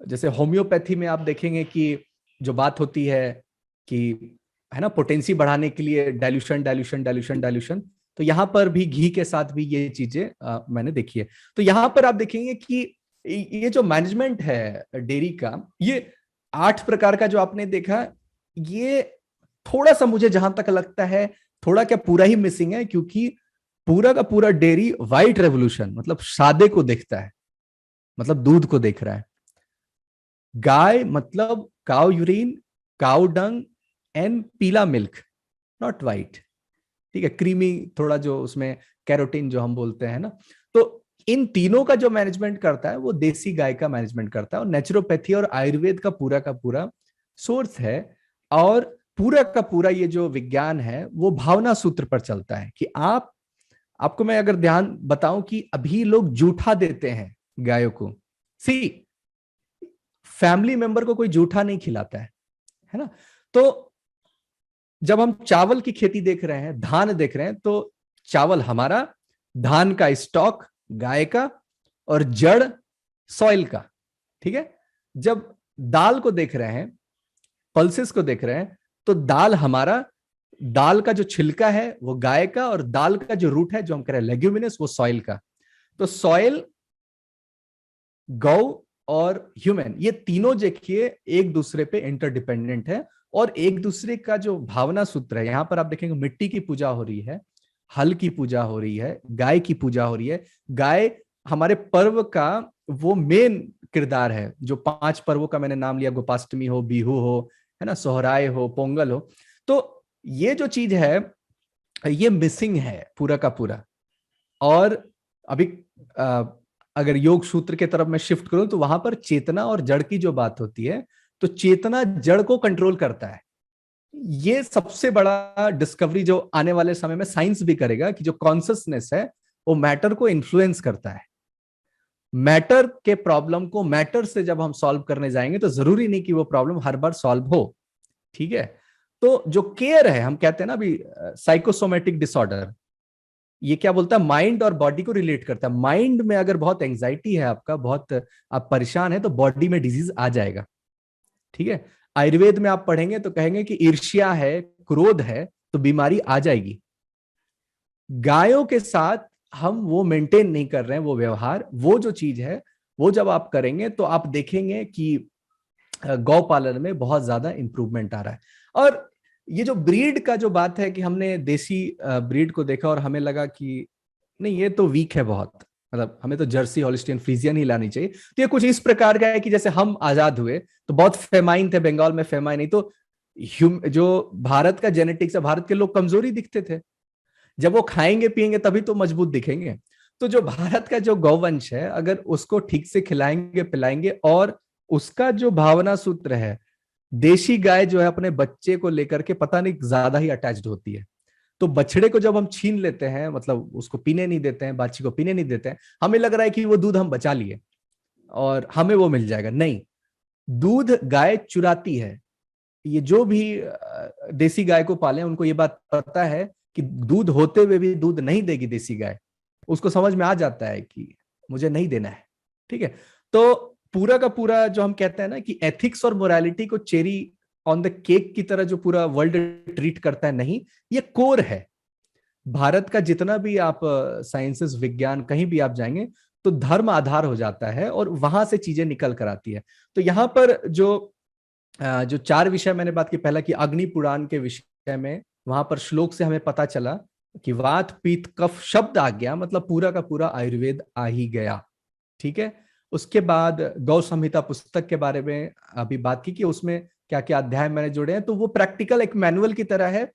जैसे होम्योपैथी में आप देखेंगे कि जो बात होती है कि, है ना, पोटेंसी बढ़ाने के लिए डाइल्यूशन डाइल्यूशन डाइल्यूशन डाइल्यूशन, तो यहां पर भी घी के साथ भी ये चीजें मैंने देखी है। तो यहां पर आप देखेंगे कि ये जो मैनेजमेंट है डेयरी का, ये 8 प्रकार का जो आपने देखा, ये थोड़ा सा मुझे जहां तक लगता है थोड़ा क्या पूरा ही मिसिंग है, क्योंकि पूरा का पूरा डेयरी व्हाइट रेवोल्यूशन, मतलब सादे को देखता है, मतलब दूध को देख रहा है। गाय मतलब cow urine, cow dung and पीला मिल्क, नॉट वाइट, ठीक है, क्रीमी थोड़ा जो उसमें कैरोटीन जो हम बोलते हैं ना। तो इन तीनों का जो मैनेजमेंट करता है वो देसी गाय का मैनेजमेंट करता है, और नेचुरोपैथी और आयुर्वेद का पूरा सोर्स है। और पूरा का पूरा ये जो विज्ञान है वो भावना सूत्र पर चलता है कि आपको मैं अगर ध्यान बताऊं कि अभी लोग जूठा देते हैं गायों को। सी, फैमिली मेंबर को कोई जूठा नहीं खिलाता है ना। तो जब हम चावल की खेती देख रहे हैं, धान देख रहे हैं, तो चावल हमारा, धान का स्टॉक गाय का, और जड़ सॉइल का, ठीक है। जब दाल को देख रहे हैं, पल्सेस को देख रहे हैं, तो दाल हमारा, दाल का जो छिलका है वो गाय का, और दाल का जो रूट है जो हम कह रहे हैं लेग्यूमिनस, वो सॉइल का। तो सॉइल, गौ और ह्यूमन, ये तीनों देखिए एक दूसरे पे इंटरडिपेंडेंट है, और एक दूसरे का जो भावना सूत्र है, यहां पर आप देखेंगे मिट्टी की पूजा हो रही है, हल की पूजा हो रही है, गाय की पूजा हो रही है। गाय हमारे पर्व का वो मेन किरदार है। जो 5 पर्वों का मैंने नाम लिया, गोपाष्टमी हो, बिहू हो, है ना, सोहराय हो, पोंगल हो, तो ये जो चीज है ये मिसिंग है पूरा का पूरा। और अभी अगर योग सूत्र के तरफ मैं शिफ्ट करूं तो वहां पर चेतना और जड़ की जो बात होती है, तो चेतना जड़ को कंट्रोल करता है। ये सबसे बड़ा डिस्कवरी जो आने वाले समय में साइंस भी करेगा, कि जो कॉन्सियसनेस है वो मैटर को इन्फ्लुएंस करता है। मैटर के प्रॉब्लम को मैटर से जब हम सॉल्व करने जाएंगे तो जरूरी नहीं कि वो प्रॉब्लम हर बार सॉल्व हो, ठीक है। तो जो केयर है, हम कहते हैं ना अभी साइकोसोमेटिक डिसऑर्डर, ये क्या बोलता है, माइंड और बॉडी को रिलेट करता है। माइंड में अगर बहुत एंजाइटी है आपका, बहुत आप परेशान है, तो बॉडी में डिजीज आ जाएगा, ठीक है। आयुर्वेद में आप पढ़ेंगे तो कहेंगे कि ईर्ष्या है, क्रोध है, तो बीमारी आ जाएगी। गायों के साथ हम वो मेंटेन नहीं कर रहे हैं, वो व्यवहार, वो जो चीज है, वो जब आप करेंगे तो आप देखेंगे कि गौ पालन में बहुत ज्यादा इंप्रूवमेंट आ रहा है। और ये जो ब्रीड का जो बात है कि हमने देसी ब्रीड को देखा और हमें लगा कि नहीं ये तो वीक है बहुत, मतलब हमें तो जर्सी हॉलिस्टियन फ्रीजियन ही लानी चाहिए। तो ये कुछ इस प्रकार का है कि जैसे हम आजाद हुए तो बहुत फेमाइन थे बंगाल में, फेमाइन नहीं तो जो भारत का जेनेटिक्स है, भारत के लोग कमजोरी दिखते थे, जब वो खाएंगे पिएंगे तभी तो मजबूत दिखेंगे। तो जो भारत का जो गौवंश है, अगर उसको ठीक से खिलाएंगे पिलाएंगे, और उसका जो भावना सूत्र है, देशी गाय जो है अपने बच्चे को लेकर के पता नहीं ज्यादा ही अटैच्ड होती है। तो बछड़े को जब हम छीन लेते हैं, मतलब उसको पीने नहीं देते हैं, बाछी को पीने नहीं देते हैं, हमें लग रहा है कि वो दूध हम बचा लिए, और हमें वो मिल जाएगा। नहीं, दूध गाय चुराती है। ये जो भी देसी गाय को पाले उनको ये बात पता है कि दूध होते हुए भी दूध नहीं देगी देसी गाय। उसको समझ में आ जाता है कि मुझे नहीं देना है, ठीक है। तो पूरा का पूरा जो हम कहते हैं ना कि एथिक्स और मोरालिटी को चेरी ऑन द केक की तरह जो पूरा वर्ल्ड ट्रीट करता है, नहीं, ये कोर है। भारत का जितना भी आप साइंसेस, विज्ञान, कहीं भी आप जाएंगे तो धर्म आधार हो जाता है और वहां से चीजें निकल कर आती है। तो यहाँ पर जो 4 विषय मैंने बात की, पहला कि अग्नि पुराण के विषय में, वहां पर श्लोक से हमें पता चला कि वात पित्त कफ शब्द आ गया, मतलब पूरा का पूरा आयुर्वेद आ ही गया, ठीक है। उसके बाद गौ संहिता पुस्तक के बारे में अभी बात की कि उसमें क्या क्या अध्याय मैंने जोड़े हैं, तो वो प्रैक्टिकल एक मैनुअल की तरह है।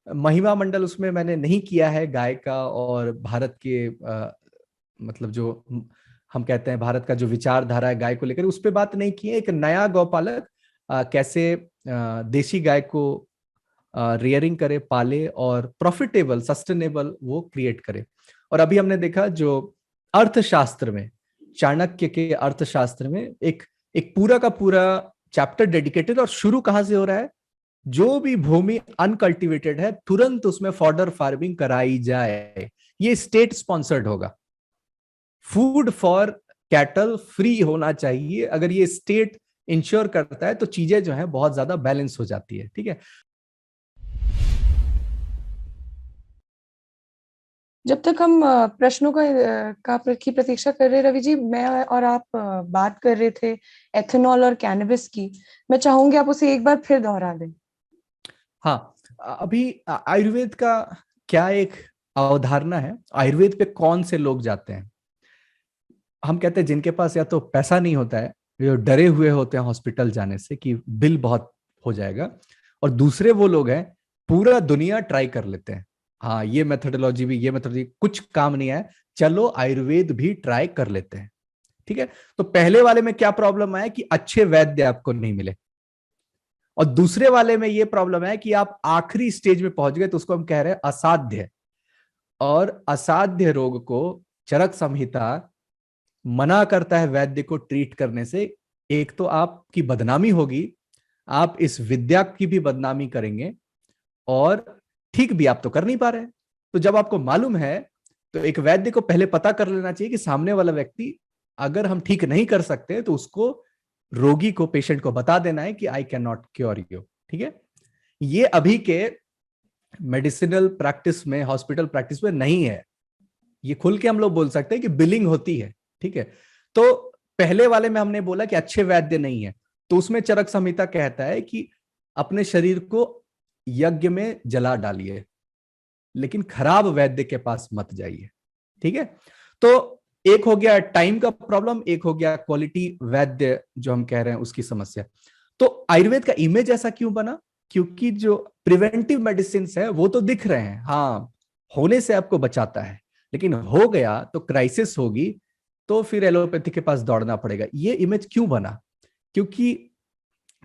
महिमा मंडल उसमें मैंने नहीं किया है गाय का, और भारत के मतलब जो हम कहते हैं भारत का जो विचारधारा है गाय को लेकर, उस पर बात नहीं की है। एक नया गौपालक कैसे देशी गाय को रियरिंग करे, पाले और प्रॉफिटेबल, सस्टेनेबल वो क्रिएट करे। और अभी हमने देखा जो अर्थशास्त्र में, चाणक्य के अर्थशास्त्र में एक एक पूरा का पूरा चैप्टर डेडिकेटेड, और शुरू कहां से हो रहा है, जो भी भूमि अनकल्टिवेटेड है तुरंत उसमें फॉडर फार्मिंग कराई जाए। ये स्टेट स्पॉन्सर्ड होगा। फूड फॉर कैटल फ्री होना चाहिए। अगर ये स्टेट इंश्योर करता है तो चीजें जो है बहुत ज्यादा बैलेंस हो जाती है, ठीक है। जब तक हम प्रश्नों की प्रतीक्षा कर रहे रवि जी, मैं और आप बात कर रहे थे एथेनॉल और कैनबिस की। मैं चाहूंगी आप उसे एक बार फिर दोहरा दें। हाँ, अभी आयुर्वेद का क्या एक अवधारणा है, आयुर्वेद पे कौन से लोग जाते हैं। हम कहते हैं जिनके पास या तो पैसा नहीं होता है, जो डरे हुए होते हैं हॉस्पिटल जाने से कि बिल बहुत हो जाएगा, और दूसरे वो लोग हैं पूरा दुनिया ट्राई कर लेते हैं, हाँ ये मेथोडोलॉजी भी, ये मेथोडोलॉजी कुछ काम नहीं है, चलो आयुर्वेद भी ट्राई कर लेते हैं, ठीक है। तो पहले वाले में क्या प्रॉब्लम है कि अच्छे वैद्य आपको नहीं मिले, और दूसरे वाले में ये प्रॉब्लम है कि आप आखिरी स्टेज में पहुंच गए, तो उसको हम कह रहे हैं असाध्य। और असाध्य रोग को चरक संहिता मना करता है वैद्य को ट्रीट करने से। एक तो आपकी बदनामी होगी, आप इस विद्या की भी बदनामी करेंगे, और ठीक भी आप तो कर नहीं पा रहे। तो जब आपको मालूम है तो एक वैद्य को पहले पता कर लेना चाहिए कि सामने वाला व्यक्ति अगर हम ठीक नहीं कर सकते तो उसको, रोगी को, पेशेंट को बता देना है कि I can not cure you, ठीक है। ये अभी के मेडिसिनल प्रैक्टिस में, हॉस्पिटल प्रैक्टिस में नहीं है। ये खुल के हम लोग बोल सकते हैं कि बिलिंग होती है, ठीक है। तो पहले वाले में हमने बोला कि अच्छे वैद्य नहीं है, तो उसमें चरक संहिता कहता है कि अपने शरीर को यज्ञ में जला डालिए, लेकिन खराब वैद्य के पास मत जाइए, ठीक है। तो एक हो गया टाइम का प्रॉब्लम, एक हो गया क्वालिटी वैद्य जो हम कह रहे हैं उसकी समस्या। तो आयुर्वेद का इमेज ऐसा क्यों बना, क्योंकि जो प्रिवेंटिव मेडिसिन है वो तो दिख रहे हैं, हाँ होने से आपको बचाता है, लेकिन हो गया तो क्राइसिस होगी, तो फिर एलोपैथी के पास दौड़ना पड़ेगा। ये इमेज क्यों बना, क्योंकि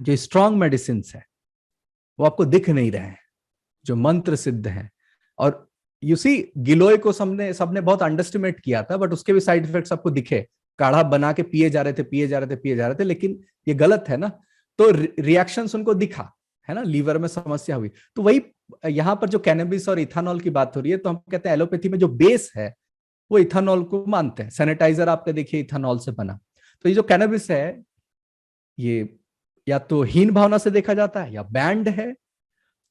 जो स्ट्रॉन्ग मेडिसिन है वो आपको दिख नहीं रहे हैं, जो मंत्र सिद्ध हैं। और यू सी गिलोय को सबने बहुत अंडरस्टिमेट किया था, बट उसके भी साइड इफेक्ट्स आपको दिखे, काढ़ा बना के पिए जा रहे थे, लेकिन ये गलत है ना। तो रिएक्शंस उनको दिखा, है ना, लीवर में समस्या हुई। तो वही यहाँ पर जो कैनबिस और इथानॉल की बात हो रही है, तो हम कहते हैं एलोपैथी में जो बेस है वो इथानॉल को मानते हैं। सैनिटाइजर आपका देखिए इथानॉल से बना। तो ये जो कैनबिस है, ये या तो हीन भावना से देखा जाता है या बैंड है।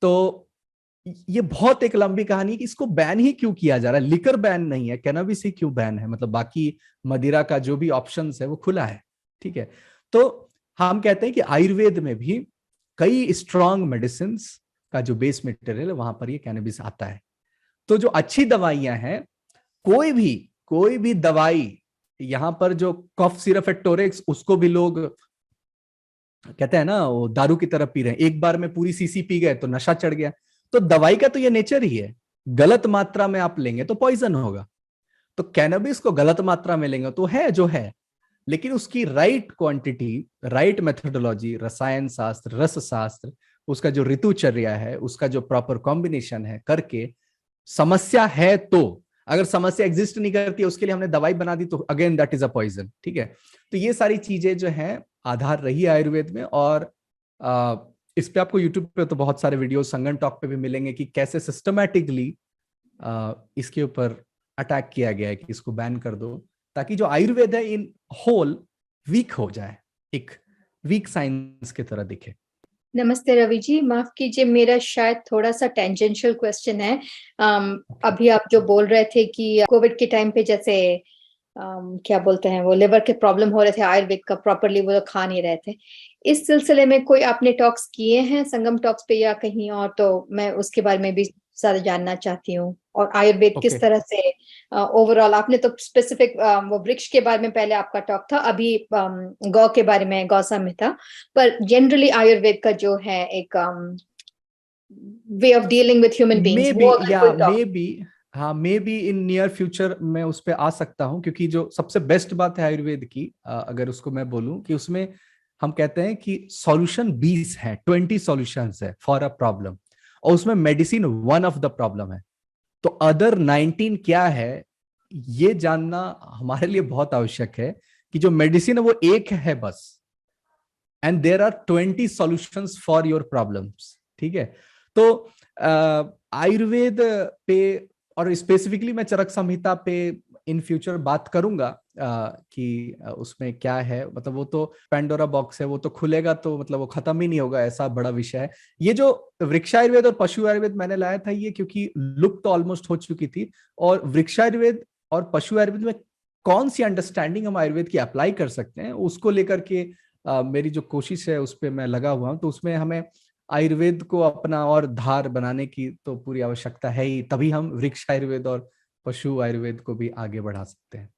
तो ये बहुत एक लंबी कहानी है कि इसको बैन ही क्यों किया जा रहा है। लिकर बैन नहीं है, कैनबिस ही क्यों बैन है, मतलब बाकी मदिरा का जो भी ऑप्शंस है वो खुला है, ठीक है। तो हम कहते हैं कि आयुर्वेद में भी कई स्ट्रॉन्ग मेडिसिन का जो बेस मटेरियल है वहां पर ये कैनबिस आता है। तो जो अच्छी दवाइयां हैं, कोई भी दवाई, यहां पर जो कफ सिरप है टोरेक्स, उसको भी लोग कहते हैं ना वो दारू की तरह पी रहे हैं, एक बार में पूरी सीसी पी गए तो नशा चढ़ गया। तो दवाई का तो ये नेचर ही है, गलत मात्रा में आप लेंगे तो पॉइजन होगा। तो कैनबिस को गलत मात्रा में लेंगे तो है जो है, लेकिन उसकी राइट क्वांटिटी, राइट मेथोडोलॉजी, रसायन शास्त्र, रस शास्त्र, उसका जो ऋतुचर्या है, उसका जो प्रॉपर कॉम्बिनेशन है करके, समस्या है तो अगर समस्या एग्जिस्ट नहीं करती है, उसके लिए हमने दवाई बना दी, तो again that is a poison. ठीक है, तो ये सारी चीजें जो हैं आधार रही है आयुर्वेद में। और इस पे आपको यूट्यूब पे तो बहुत सारे वीडियो संगन टॉक पे भी मिलेंगे कि कैसे सिस्टमैटिकली इसके ऊपर अटैक किया गया है कि इसको बैन कर दो, ताकि जो आयुर्वेद है इन होल वीक हो जाए, एक वीक साइंस की तरह दिखे। नमस्ते रवि जी, माफ कीजिए, मेरा शायद थोड़ा सा टेंजेंशियल क्वेश्चन है। अभी आप जो बोल रहे थे कि कोविड के टाइम पे जैसे क्या बोलते हैं, वो लिवर के प्रॉब्लम हो रहे थे, आयुर्वेद का प्रॉपरली वो लोग खा नहीं रहे थे। इस सिलसिले में कोई आपने टॉक्स किए हैं संगम टॉक्स पे या कहीं और? तो मैं उसके बारे में भी सारा जानना चाहती हूँ। और आयुर्वेद किस तरह से ओवरऑल, आपने तो स्पेसिफिक वो वृक्ष के बारे में पहले आपका टॉक था, अभी गौ के बारे में, गौ संहिता, पर जनरली आयुर्वेद का जो है एक way of dealing with human beings, वो अगर कोई टॉक। हाँ, may be in near future मैं उस पर आ सकता हूँ, क्योंकि जो सबसे बेस्ट बात है आयुर्वेद की, अगर उसको मैं बोलूं, कि उसमें हम कहते हैं कि सॉल्यूशन 20 है, 20 सॉल्यूशंस है फॉर अ प्रॉब्लम, और उसमें medicine one of the problem है। तो अदर 19 क्या है, ये जानना हमारे लिए बहुत आवश्यक है कि जो मेडिसिन है वो एक है बस, and there are 20 solutions for your problems. ठीक है, तो आयुर्वेद पे और स्पेसिफिकली मैं चरक संहिता पे इन फ्यूचर बात करूंगा कि उसमें क्या है, मतलब वो तो पेंडोरा बॉक्स है, वो तो खुलेगा तो मतलब वो खत्म ही नहीं होगा, ऐसा बड़ा विषय है। ये जो वृक्षायुर्वेद और पशु आयुर्वेद मैंने लाया था, ये क्योंकि लुप्त तो ऑलमोस्ट हो चुकी थी, और वृक्षायुर्वेद और पशु आयुर्वेद में कौन सी अंडरस्टैंडिंग हम आयुर्वेद की अप्लाई कर सकते हैं, उसको लेकर के मेरी जो कोशिश है उस पर मैं लगा हुआ हूं। तो उसमें हमें आयुर्वेद को अपना और धार बनाने की तो पूरी आवश्यकता है ही, तभी हम वृक्ष आयुर्वेद और पशु आयुर्वेद को भी आगे बढ़ा सकते हैं।